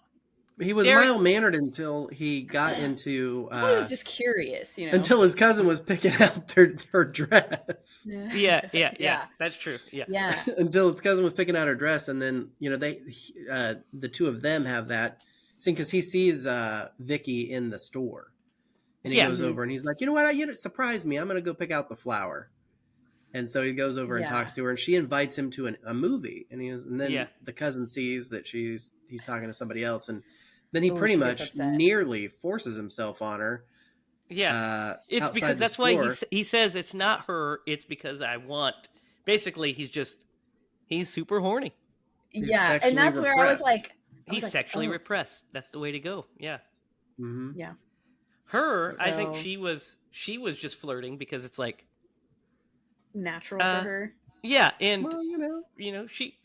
He was mild-mannered until he got into... he was just curious, you know? Until his cousin was picking out her dress. Yeah. That's true. Yeah. Until his cousin was picking out her dress, and then, you know, the two of them have that scene, because he sees Vicky in the store. And he goes over, and he's like, you know what? You surprised me. I'm going to go pick out the flower. And so he goes over and talks to her, and she invites him to a movie. And then the cousin sees that he's talking to somebody else, and then he pretty much nearly forces himself on her. Yeah, it's because that's why he says it's not her. It's because I want. Basically, he's super horny. Yeah, and that's where I was like, he's sexually repressed. That's the way to go. Yeah. Mm-hmm. Yeah. Her, I think she was just flirting because it's like natural for her. Yeah, and you know, she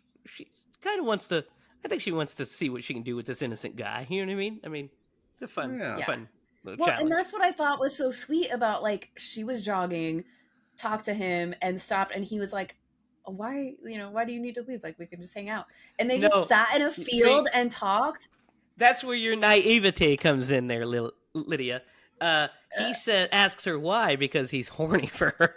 kind of wants to. I think she wants to see what she can do with this innocent guy. You know what I mean? I mean, it's a fun little challenge. And that's what I thought was so sweet about, like, she was jogging, talked to him, and stopped, and he was like, why do you need to leave? Like, we can just hang out. And they just sat in a field and talked. That's where your naivete comes in there, Lydia. He asks her why, because he's horny for her.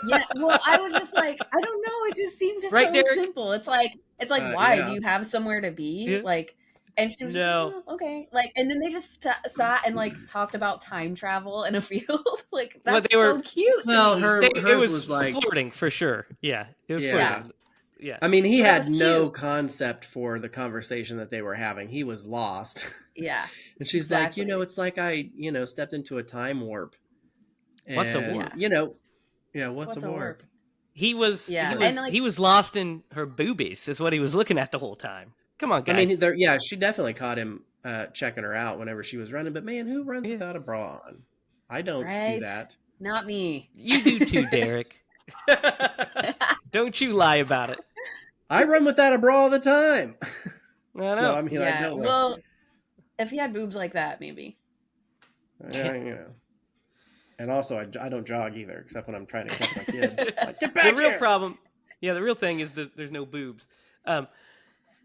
Yeah, well, I was just like, I don't know. It just seemed just so Derek? Simple. It's like, why? Do you have somewhere to be? Yeah. Like, and she was just like, oh, okay. Like, and then they just sat and like talked about time travel in a field. Like, that's so cute. Well, hers was like flirting for sure. Yeah, it was flirting. Yeah. I mean, he had no concept for the conversation that they were having. He was lost. Yeah. And she's like, it's like I, stepped into a time warp. And, what's a warp? What's a warp? He was lost in her boobies is what he was looking at the whole time. Come on, guys. I mean, she definitely caught him checking her out whenever she was running. But man, who runs without a bra on? I don't do that. Not me. You do too, Derek. Don't you lie about it. I run without a bra all the time. I know. No, I mean, I don't. Well, if he had boobs like that, maybe. And also, I don't jog either, except when I'm trying to catch my kid. Like, get back here! The real problem, the real thing is that there's no boobs.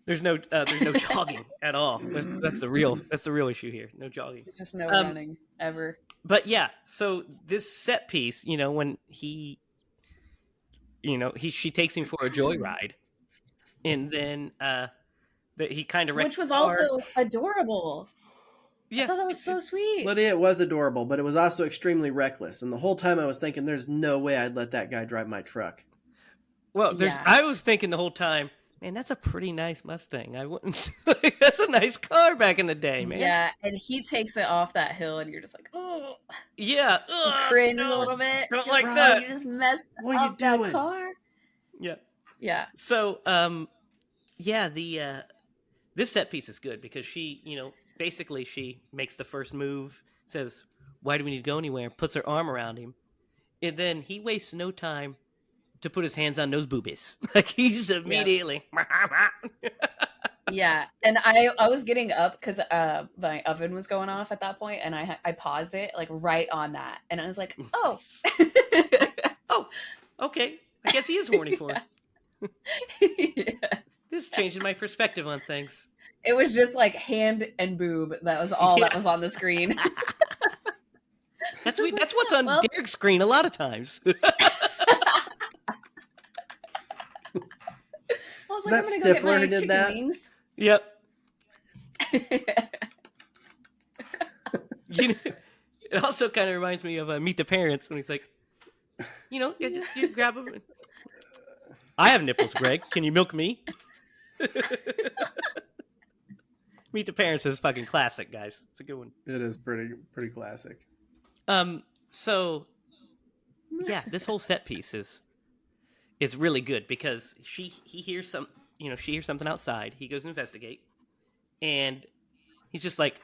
There's no jogging at all. That's the real issue here. No jogging. There's just no running ever. But yeah, so this set piece, when she takes him for a joyride, and then he kind of which was also adorable. Yeah, I thought that was so sweet. But it was adorable, but it was also extremely reckless. And the whole time I was thinking, there's no way I'd let that guy drive my truck. Well, I was thinking the whole time, man, that's a pretty nice Mustang. I wouldn't. That's a nice car back in the day, man. Yeah, and he takes it off that hill, and you're just like, oh. Yeah. You cringe a little bit. Don't like that. You just messed up that car. Yeah. Yeah. So, this set piece is good because she, basically she makes the first move, says, why do we need to go anywhere? Puts her arm around him. And then he wastes no time to put his hands on those boobies. Like he's immediately. Yeah. And I was getting up because my oven was going off at that point, and I paused it like right on that. And I was like, oh. Oh, okay. I guess he is horny for her. Yes. This changed my perspective on things. It was just like hand and boob. That was all that was on the screen. That's what's on Derek's screen a lot of times. I was like, I'm gonna go get my chicken wings. Yep. It also kind of reminds me of Meet the Parents when he's like, you grab them. I have nipples, Greg. Can you milk me? Meet the Parents is fucking classic, guys. It's a good one. It is pretty classic. So yeah, this whole set piece is really good because he hears she hears something outside. He goes to investigate, and he's just like,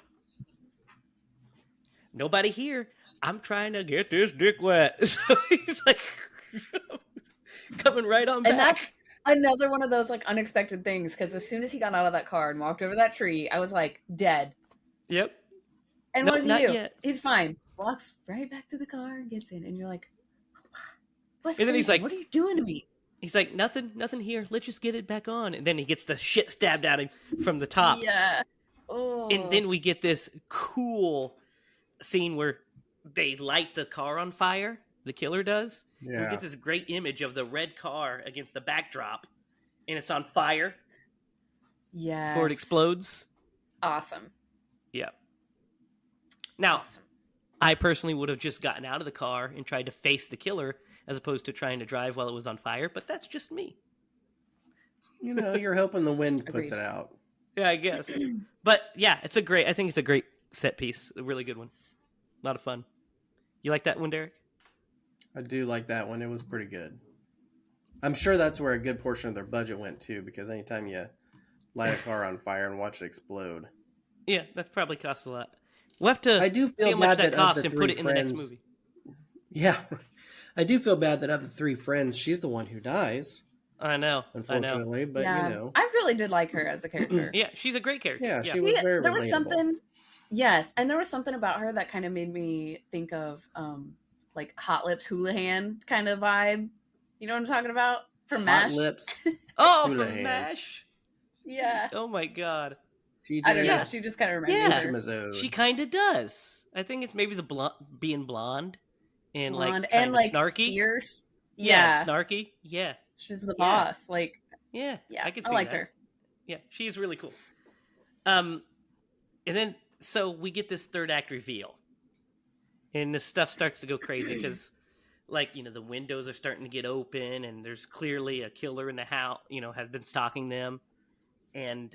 nobody here. I'm trying to get this dick wet. So he's like coming right on back. And that's another one of those like unexpected things, because as soon as he got out of that car and walked over that tree, I was like, dead. Yep. And what does he do? Yet. He's fine. Walks right back to the car and gets in, and you're like, Wes and then he's like, what are you doing to me? He's like, nothing here. Let's just get it back on. And then he gets the shit stabbed out of him from the top. Yeah. Oh. And then we get this cool scene where they light the car on fire. The killer does. Yeah. We get this great image of the red car against the backdrop, and it's on fire. Yeah. Before it explodes. Awesome. Yeah. Now, I personally would have just gotten out of the car and tried to face the killer as opposed to trying to drive while it was on fire, but that's just me. You're hoping the wind puts it out. Yeah, I guess. But yeah, I think it's a great set piece. A really good one. A lot of fun. You like that one, Derek? I do like that one. It was pretty good. I'm sure that's where a good portion of their budget went too, because anytime you light a car on fire and watch it explode. Yeah, that probably costs a lot. We'll have to I do feel see how much bad that costs and put it in the next movie. Yeah. I do feel bad that of the three friends, she's the one who dies. I know. Unfortunately, but I really did like her as a character. Yeah, she's a great character. Yeah, she was very There was relatable. something, yes, and there was something about her that kind of made me think of like Hot Lips Houlihan kind of vibe. You know what I'm talking about? From MASH. Hot Lips. Oh, Houlihan. from MASH. Yeah. Oh my god. I don't know. She just kind of reminds me of her. She kind of does. I think it's maybe the being blonde and like snarky, fierce. Yeah, snarky. Yeah, she's the boss. Like, yeah, I could see liked her. Yeah, she's really cool. And then so we get this third act reveal, and this stuff starts to go crazy because, like, the windows are starting to get open, and there's clearly a killer in the house. Has been stalking them, and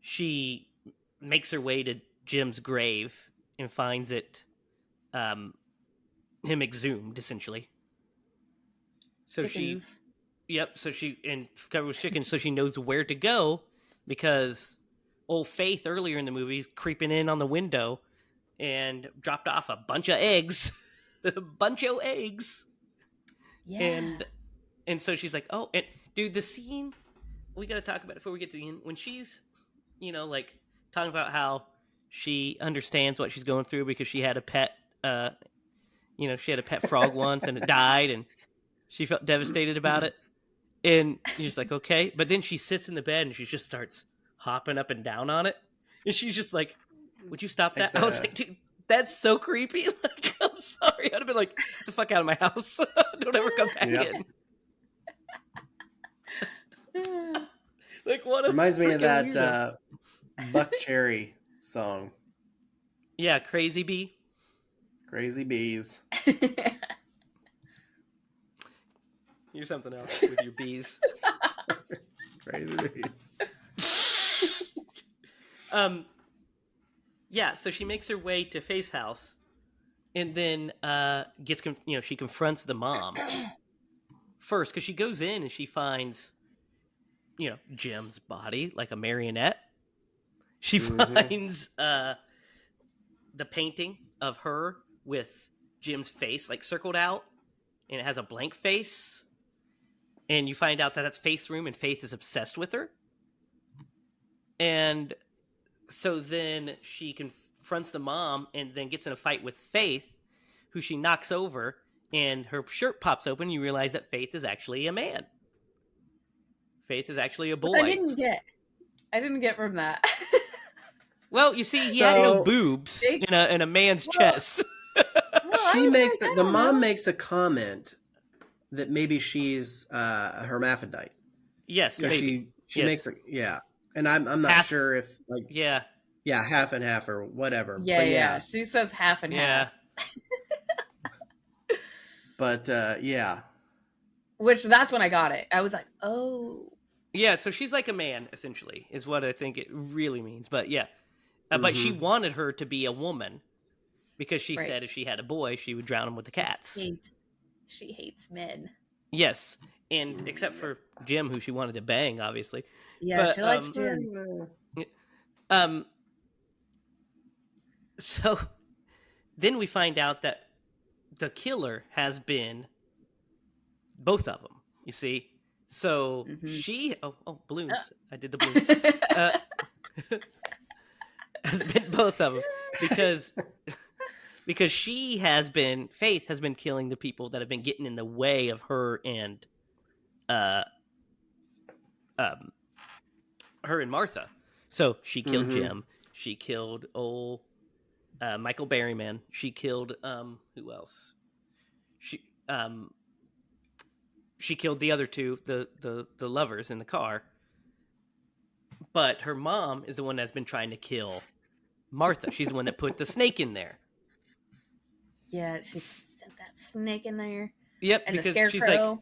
she makes her way to Jim's grave and finds it him exhumed, essentially. So Chickens. So she covered with chickens, so she knows where to go because old Faith earlier in the movie creeping in on the window and dropped off a bunch of eggs. A bunch of eggs. Yeah. And so she's like, oh, and dude, the scene we got to talk about it before we get to the end. When she's, like talking about how she understands what she's going through because she had a pet, she had a pet frog once and it died and she felt devastated about it. And you're just like, okay. But then she sits in the bed and she just starts hopping up and down on it. And she's just like, would you stop that? I was like, dude, that's so creepy. Like, I'm sorry. I'd have been like, get the fuck out of my house. Don't ever come back in. Like, what a reminds me of that weirdo. Buck Cherry song. Yeah, Crazy Bee. Crazy Bees. You're something else with your bees. Crazy Bees. Yeah, so she makes her way to Faith's house, and then she confronts the mom first because she goes in and she finds, Jim's body like a marionette. She finds the painting of her with Jim's face like circled out, and it has a blank face. And you find out that that's Faith's room, and Faith is obsessed with her. And so then she confronts the mom and then gets in a fight with Faith, who she knocks over, and her shirt pops open. And you realize that Faith is actually a man. Faith is actually a boy. I didn't get from that. Well, you see, he had no boobs in a man's chest. The mom makes a comment that maybe she's a hermaphrodite. Yes, she makes and I'm not sure if half and half or whatever. Yeah. She says half and half. But which that's when I got it. I was like, oh. Yeah, so she's like a man, essentially, is what I think it really means. But but she wanted her to be a woman because she said if she had a boy, she would drown him with the cats. She hates men. Yes, and except for Jim, who she wanted to bang, obviously. Yeah, but, she likes Jim. So then we find out that the killer has been both of them. You see, so she balloons. I did the balloons. Has been both of them because Faith has been killing the people that have been getting in the way of her and Martha. So she killed Jim. She killed old Michael Berryman. She killed who else? She killed the other two, the lovers in the car. But her mom is the one that's been trying to kill Martha. She's the one that put the snake in there. Yeah, she sent that snake in there. Yep, and because the scarecrow. She's like,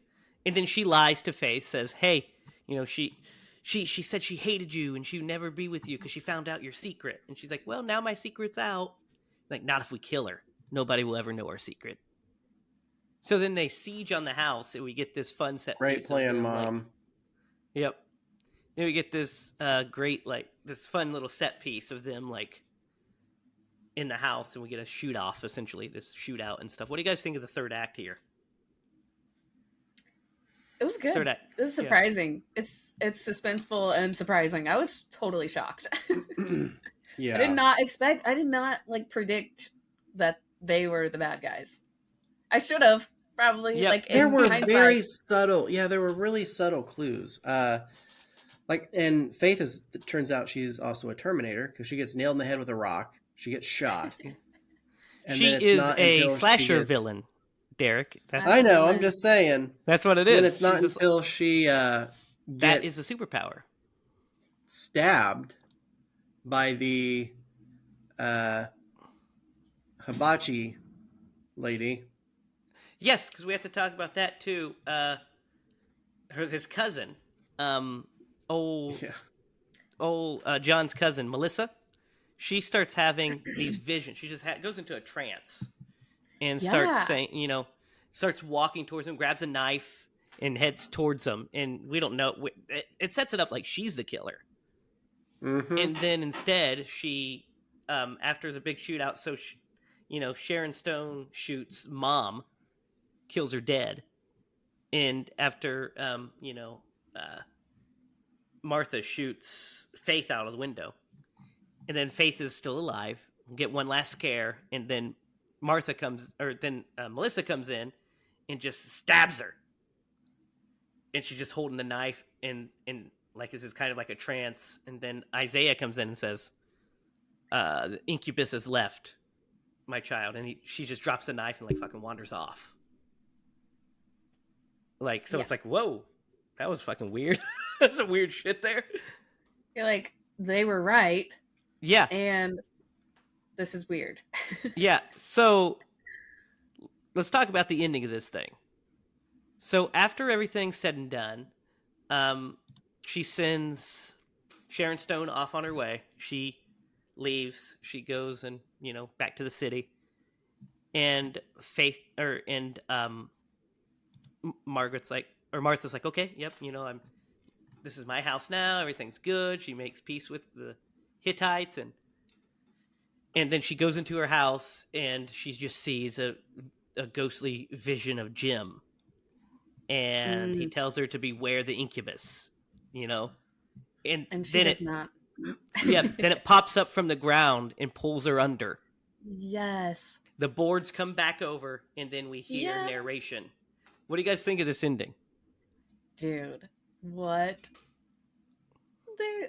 and then she lies to Faith, says, "Hey, she said she hated you and she would never be with you because she found out your secret." And she's like, "Well, now my secret's out." Like, not if we kill her. Nobody will ever know our secret. So then they siege on the house, and we get this fun set. Great plan, Mom. Yep. Then we get this great, this fun little set piece of them, in the house, and we get a shoot off, essentially, this shootout and stuff. What do you guys think of the third act here? It was good. Third act. It was surprising. Yeah. It's suspenseful and surprising. I was totally shocked. Yeah. I did not predict that they were the bad guys. I should have probably. Yep. There were very subtle. Yeah, there were really subtle clues. And Faith it turns out she's also a Terminator because she gets nailed in the head with a rock. She gets shot. And she is a slasher villain, Derek. I know. I'm just saying. That's what it is. And it's not until she that is a superpower. Stabbed by the hibachi lady. Yes, because we have to talk about that too. His cousin, John's cousin, Melissa. She starts having these visions. She just goes into a trance and starts saying, starts walking towards him, grabs a knife, and heads towards him. And we don't know. It sets it up like she's the killer. Mm-hmm. And then instead she, after the big shootout, so she, Sharon Stone shoots mom, kills her dead, and after Martha shoots Faith out of the window, and then Faith is still alive. Get one last scare, and then Melissa comes in and just stabs her, and she's just holding the knife, and like this is kind of like a trance, and then Isaiah comes in and says, "The incubus has left my child," and she just drops the knife and like fucking wanders off. Like, so It's like, whoa, that was fucking weird. That's some weird shit there. You're like, they were right. Yeah. And this is weird. Yeah. So let's talk about the ending of this thing. So after everything's said and done, she sends Sharon Stone off on her way. She leaves. She goes and back to the city. And Martha's like, okay, yep, this is my house now. Everything's good. She makes peace with the Hittites, and then she goes into her house and she just sees a ghostly vision of Jim, and he tells her to beware the incubus, and she does not. Yeah, then it pops up from the ground and pulls her under. Yes. The boards come back over, and then we hear narration. What do you guys think of this ending? Dude, what?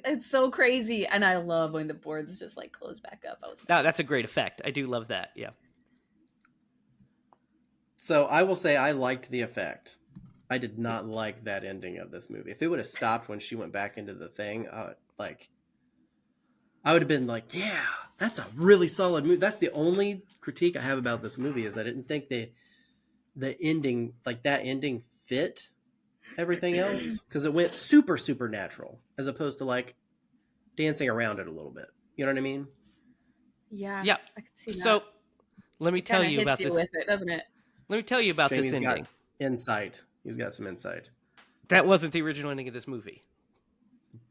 It's so crazy, and I love when the boards just like close back up. That's a great effect. I do love that. Yeah. So I will say I liked the effect. I did not like that ending of this movie. If it would have stopped when she went back into the thing, I would have been like, yeah, that's a really solid movie. That's the only critique I have about this movie is I didn't think the ending, like that ending, fit everything else because it went super supernatural as opposed to like dancing around it a little bit. You know what I mean? Yeah. Yeah. I can see that. So let me tell you about this. With it, doesn't it? Let me tell you about Jamie's this ending. Got insight. He's got some insight. That wasn't the original ending of this movie.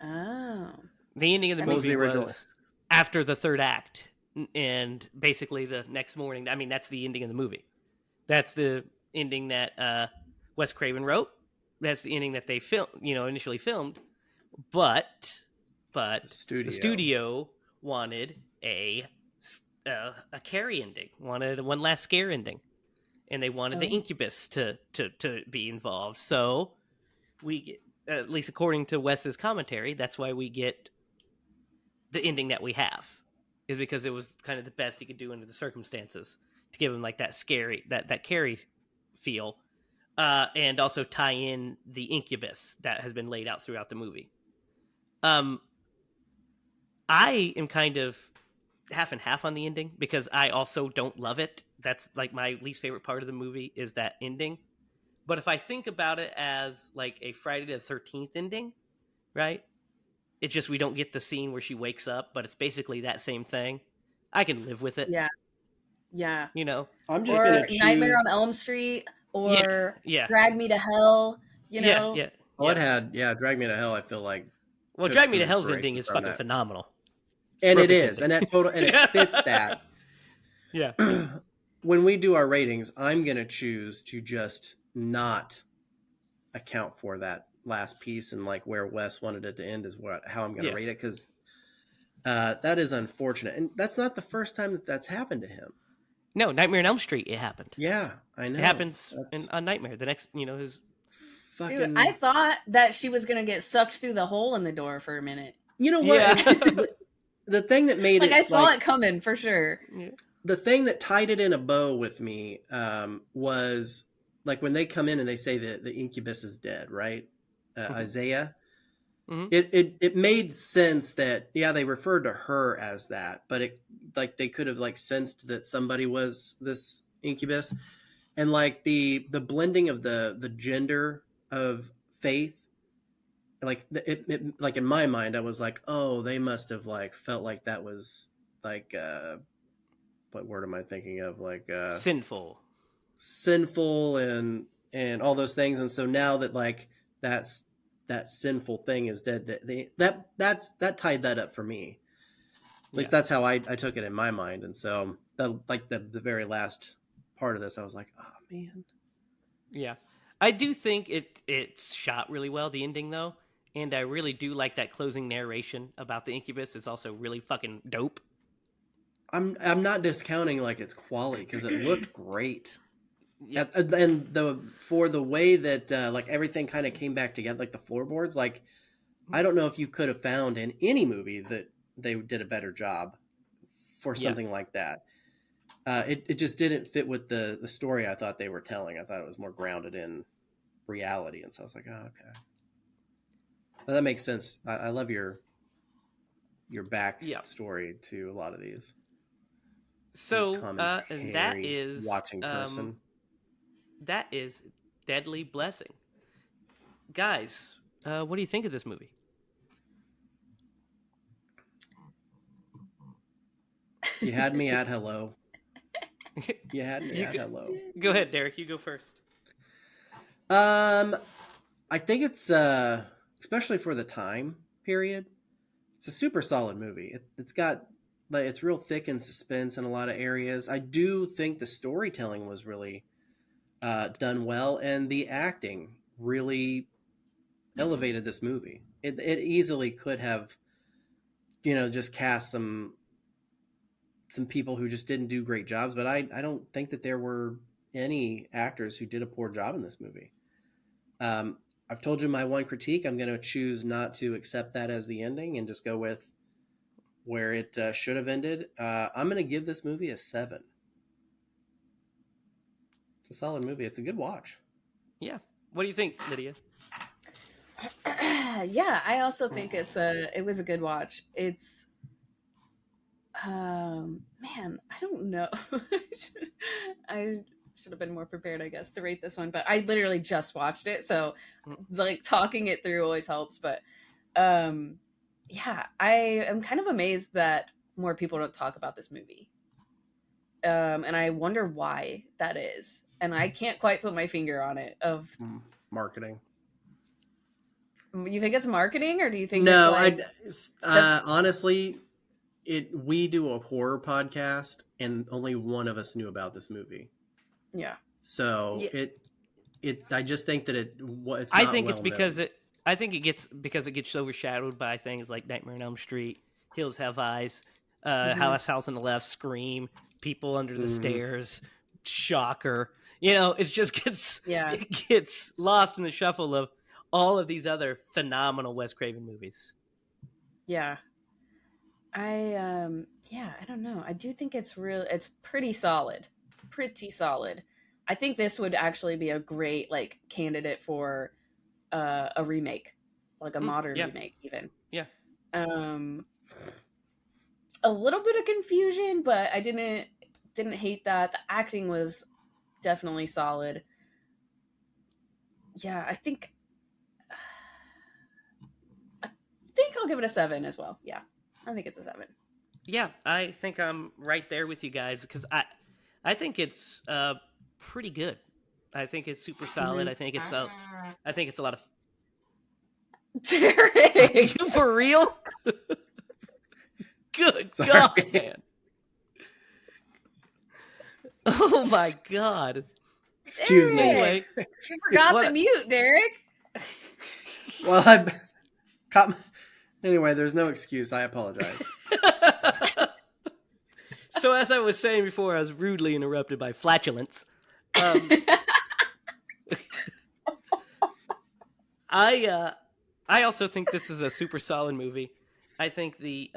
Oh. The ending of the movie was after the third act, and basically the next morning. I mean, that's the ending of the movie. That's the ending that Wes Craven wrote. That's the ending that they initially filmed. But the studio wanted a Carrie ending, wanted one last scare ending, and they wanted the incubus to be involved. So we get, at least according to Wes's commentary, that's why we get the ending that we have, is because it was kind of the best he could do under the circumstances to give him like that scary, that Carrie feel, and also tie in the incubus that has been laid out throughout the movie. I am kind of half and half on the ending because I also don't love it. That's like my least favorite part of the movie is that ending. But if I think about it as like a Friday the 13th ending, right? It's just we don't get the scene where she wakes up, but it's basically that same thing. I can live with it. Yeah. Yeah. I'm just going to choose Nightmare on Elm Street or Drag Me to Hell, Yeah. Well, it had, Drag Me to Hell, I feel like. Well, Drag Me to Hell's ending is fucking phenomenal. And it is. And it fits that. Yeah. When we do our ratings, I'm going to choose to just not account for that last piece and like where Wes wanted it to end is how I'm going to rate it. Cause that is unfortunate. And that's not the first time that's happened to him. No, Nightmare on Elm Street, it happened. Yeah, I know. It happens on Nightmare. The next, his fucking... Dude, I thought that she was going to get sucked through the hole in the door for a minute. You know what? Yeah. The thing that made it... I saw it coming, for sure. Yeah. The thing that tied it in a bow with me was like when they come in and they say that the incubus is dead, right? Isaiah. Mm-hmm. It made sense that they referred to her as that, but it like they could have like sensed that somebody was this incubus, and like the blending of the gender of Faith, like it like in my mind I was like, oh, they must have like felt like that was like what word am I thinking of, like sinful and all those things, and so now that like that's that sinful thing is dead. That tied that up for me. At least Yeah. that's how I took it in my mind. And so the very last part of this, I was like, oh man. Yeah. I do think it's shot really well, the ending though. And I really do like that closing narration about the Incubus. It's also really fucking dope. I'm not discounting like its quality because it looked great. Yep. And for the way that like everything kind of came back together, like the floorboards, like I don't know if you could have found in any movie that they did a better job for something like that. It just didn't fit with the story I thought they were telling. I thought it was more grounded in reality, and so I was like, oh, okay. Well, that makes sense. I love your back story to a lot of these. So that is watching person. That is Deadly Blessing. Guys, what do you think of this movie? You had me at hello. You had me at hello. Go ahead, Derek. You go first. I think it's especially for the time period, it's a super solid movie. It's got like it's real thick in suspense in a lot of areas. I do think the storytelling was really done well, and the acting really elevated this movie. It easily could have, just cast some people who just didn't do great jobs, but I don't think that there were any actors who did a poor job in this movie. I've told you my one critique. I'm going to choose not to accept that as the ending and just go with where it should have ended. I'm going to give this movie a 7. It's a solid movie. It's a good watch. Yeah. What do you think, Lydia? Yeah, I also think it was a good watch. It's man, I don't know. I should have been more prepared, I guess, to rate this one, but I literally just watched it, so like talking it through always helps. But yeah, I am kind of amazed that more people don't talk about this movie, and I wonder why that is, and I can't quite put my finger on it. Of marketing. You think it's marketing, or do you think no? It's like honestly, we do a horror podcast, and only one of us knew about this movie. Yeah. So yeah. I just think that it's. I think it's because I think it gets overshadowed by things like Nightmare on Elm Street, Hills Have Eyes, House on the Left, Scream, People Under the Stairs, Shocker. It just gets lost in the shuffle of all of these other phenomenal Wes Craven movies. Yeah. I don't know. I do think it's pretty solid. Pretty solid. I think this would actually be a great like candidate for a remake, like a modern remake even. Yeah. A little bit of confusion, but I didn't hate that. The acting was definitely solid. Yeah, I think I'll give it a 7 as well. Yeah. I think it's a 7. Yeah, I think I'm right there with you guys because I think it's pretty good. I think it's super solid. I think it's a lot of. Derek, are you for real? Good Sorry. God, man! Oh my God! Excuse me. Anyway, you forgot to mute, Derek. Well, I caught. Anyway, there's no excuse. I apologize. So as I was saying before, I was rudely interrupted by flatulence. I also think this is a super solid movie. I think the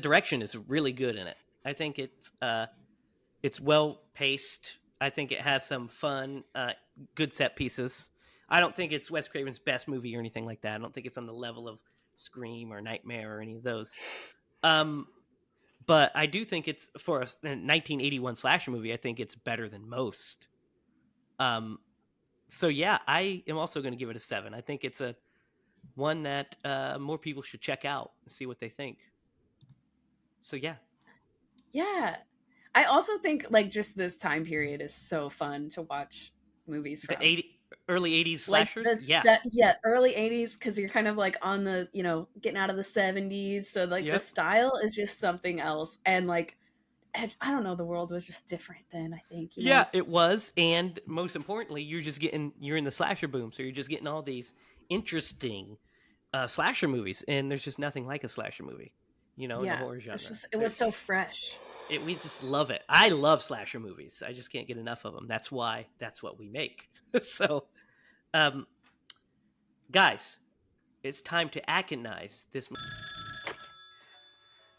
direction is really good in it. I think it's well paced. I think it has some fun, good set pieces. I don't think it's Wes Craven's best movie or anything like that. I don't think it's on the level of Scream or Nightmare or any of those. But I do think it's for a 1981 slasher movie. I think it's better than most. So yeah, I am also going to give it a 7. I think it's a one that more people should check out and see what they think. So yeah. Yeah. I also think like just this time period is so fun to watch movies from. early 80s like slashers. early 80s, because you're kind of like on the getting out of the 70s, so like the style is just something else, and like I don't know, the world was just different then, I think. Yeah, it was, and most importantly, you're in the slasher boom, so you're just getting all these interesting slasher movies, and there's just nothing like a slasher movie, in the horror genre. It was so fresh. We just love it. I love slasher movies. I just can't get enough of them. That's what we make. So, guys, it's time to Atkinize this.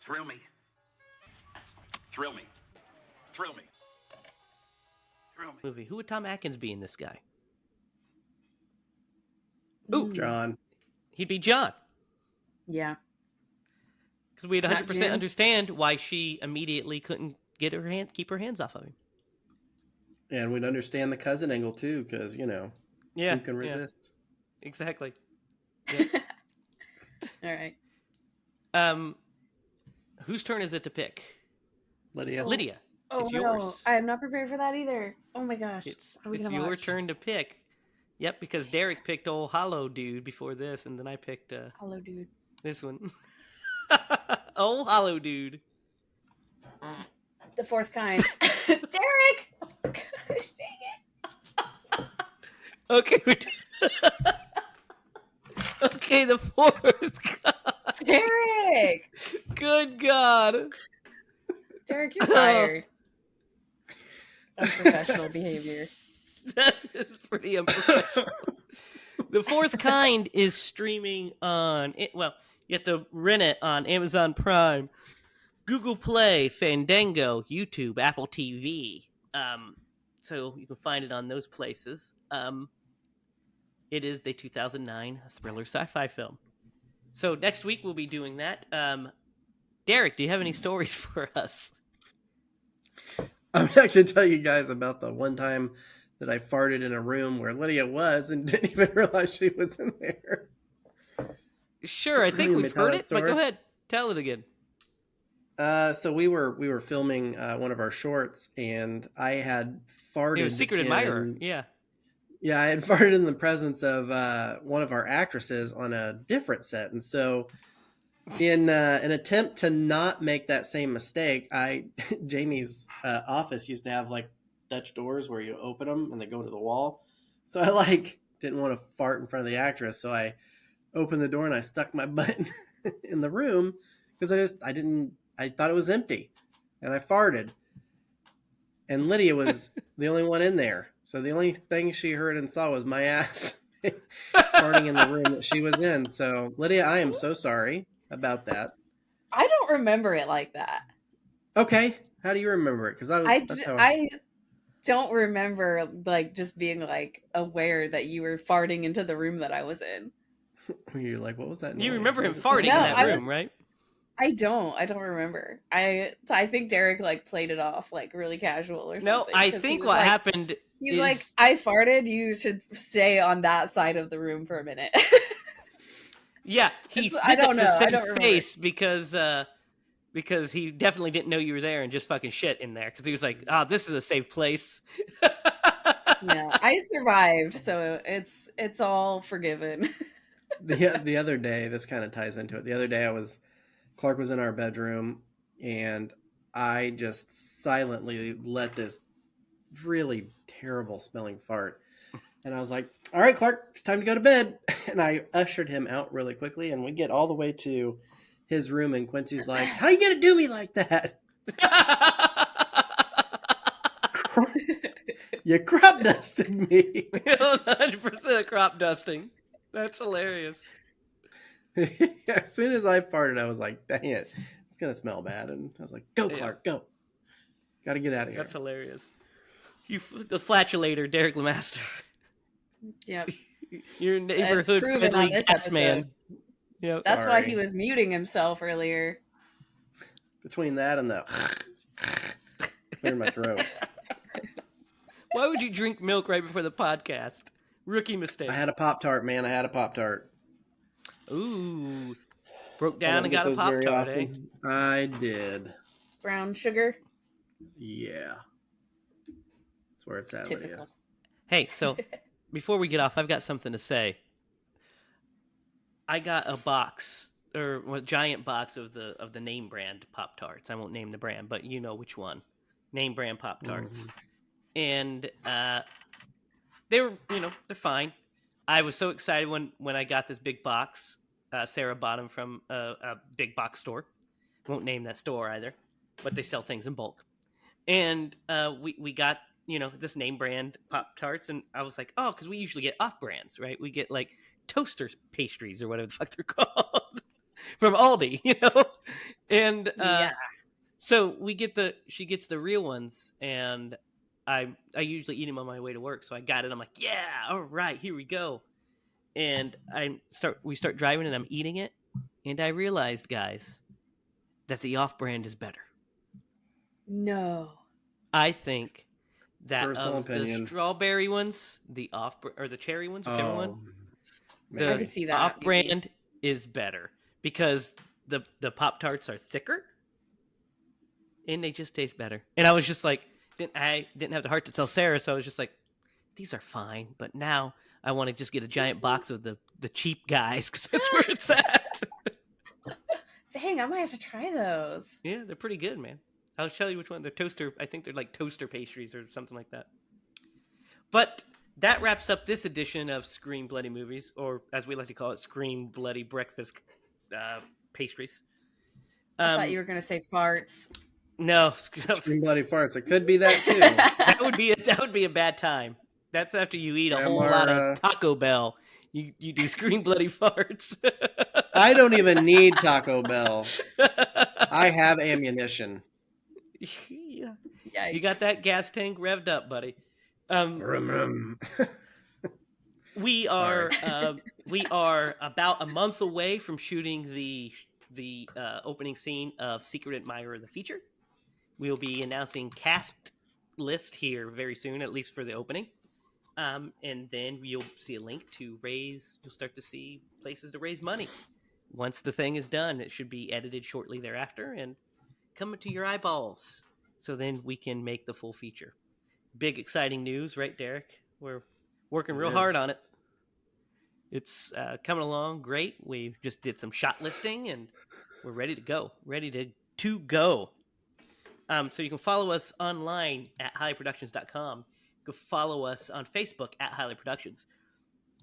Thrill me. Thrill me. Thrill me. Thrill me. Movie. Who would Tom Atkins be in this guy? Ooh, John. He'd be John. Yeah. Because we'd 100% understand why she immediately couldn't keep her hands off of him. And we'd understand the cousin angle too, because who can resist? Yeah. Exactly. Yeah. All right. Whose turn is it to pick? Lydia. It's yours. I am not prepared for that either. Oh my gosh. It's your turn to pick. Yep, because Derek picked old HiLa dude before this, and then I picked HiLa dude. This one. Old HiLa dude. The fourth kind. Derek! Gosh, dang it. Okay. Okay, the fourth kind. Derek! Good God. Derek, you're fired. Unprofessional behavior. That is pretty unprofessional. The Fourth Kind is streaming on you have to rent it on Amazon Prime, Google Play, Fandango, YouTube, Apple TV. So you can find it on those places. It is the 2009 thriller sci-fi film. So next week we'll be doing that. Derek, do you have any stories for us? I'm not going to tell you guys about the one time that I farted in a room where Lydia was and didn't even realize she was in there. Sure, I think we've heard it, but go ahead. Tell it again. So we were filming one of our shorts, and I had farted. It was Secret Admirer, yeah. Yeah, I had farted in the presence of one of our actresses on a different set. And so in an attempt to not make that same mistake, Jamie's office used to have like Dutch doors where you open them and they go to the wall. So I didn't want to fart in front of the actress. So I opened the door and I stuck my butt in the room because I thought it was empty, and I farted. And Lydia was the only one in there. So the only thing she heard and saw was my ass farting in the room that she was in. So Lydia, I am so sorry about that. I don't remember it like that. Okay. How do you remember it? Because I don't remember just being aware that you were farting into the room that I was in. You're like, what was that noise? You remember him farting in that room, right? I don't remember. I think Derek played it off really casual or something. No, I think what happened he's like, I farted, you should stay on that side of the room for a minute. Yeah, he did I don't know. the I don't same face because he definitely didn't know you were there and just fucking shit in there because he was like, this is a safe place. Yeah, I survived, so it's all forgiven. The other day, this kind of ties into it. The other day Clark was in our bedroom, and I just silently let this really terrible smelling fart. And I was like, all right, Clark, it's time to go to bed. And I ushered him out really quickly, and we get all the way to his room, and Quincy's like, how you going to do me like that? You crop dusted me. It was 100% crop dusting. That's hilarious. As soon as I farted, I was like, dang it, it's going to smell bad. And I was like, go, Clark, go. Got to get out of here. That's hilarious. The flatulator, Derek Lemaster. Yep. Your neighborhood friendly gas man. Yep. That's why he was muting himself earlier. Between that and the clearing my throat. Why would you drink milk right before the podcast? Rookie mistake. I had a Pop-Tart, man. I had a Pop-Tart. Ooh. Broke down and got a Pop-Tart, eh? I did. Brown sugar? Yeah. That's where it's at, Typical. Lydia. Hey, so before we get off, I've got something to say. I got a box or a giant box of the name brand Pop-Tarts. I won't name the brand, but you know which one. Name brand Pop-Tarts. And they were, they're fine. I was so excited when I got this big box. Sarah bought them from a big box store. Won't name that store either, but they sell things in bulk. And we got this name brand Pop-Tarts, and I was like, oh, because we usually get off brands, right? We get like toaster pastries or whatever the fuck they're called from Aldi, and Yeah. so she gets the real ones, and I usually eat them on my way to work, so I got it. I'm like, yeah, all right, here we go. And we start driving, and I'm eating it, and I realized, guys, that the off-brand is better. No. I think that Personal of opinion. the strawberry ones, the or the cherry ones, whichever one, I could see that. off-brand is better because the Pop-Tarts are thicker and they just taste better. And I was just like, I didn't have the heart to tell Sarah, so I was just like, these are fine, but now I want to just get a giant box of the cheap guys because that's where it's at. Dang, I might have to try those. Yeah, they're pretty good, man. I'll tell you which one. They're toaster. I think they're like toaster pastries or something like that. But that wraps up this edition of Scream Bloody Movies, or as we like to call it, Scream Bloody Breakfast Pastries. I thought you were going to say farts. No, Scream Bloody Farts. It could be that too. that would be a bad time. That's after you eat a whole lot of Taco Bell. You do Scream Bloody Farts. I don't even need Taco Bell. I have ammunition. Yeah. Yikes. You got that gas tank revved up, buddy. We are about a month away from shooting the opening scene of Secret Admirer the feature. We will be announcing cast list here very soon, at least for the opening. And then you'll see a link to raise. You'll start to see places to raise money. Once the thing is done, it should be edited shortly thereafter and coming to your eyeballs. So then we can make the full feature. Big exciting news, right, Derek? We're working real hard on it. It's coming along great. We just did some shot listing and we're ready to go. Ready to go. So you can follow us online at HiLaProductions.com. You can follow us on Facebook at HiLa Productions.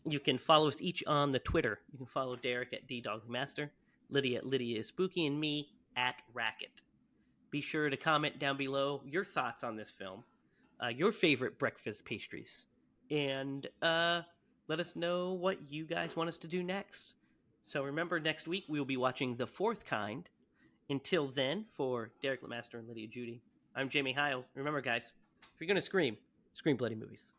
You can follow us each on the Twitter. You can follow Derek at DDogmaster, Lydia at Lydia is Spooky, and me at Racket. Be sure to comment down below your thoughts on this film, your favorite breakfast pastries, and let us know what you guys want us to do next. So remember, next week we will be watching The Fourth Kind. Until then, for Derek Lemaster and Lydia Judy, I'm Jamie Hiles. Remember, guys, if you're going to scream bloody movies.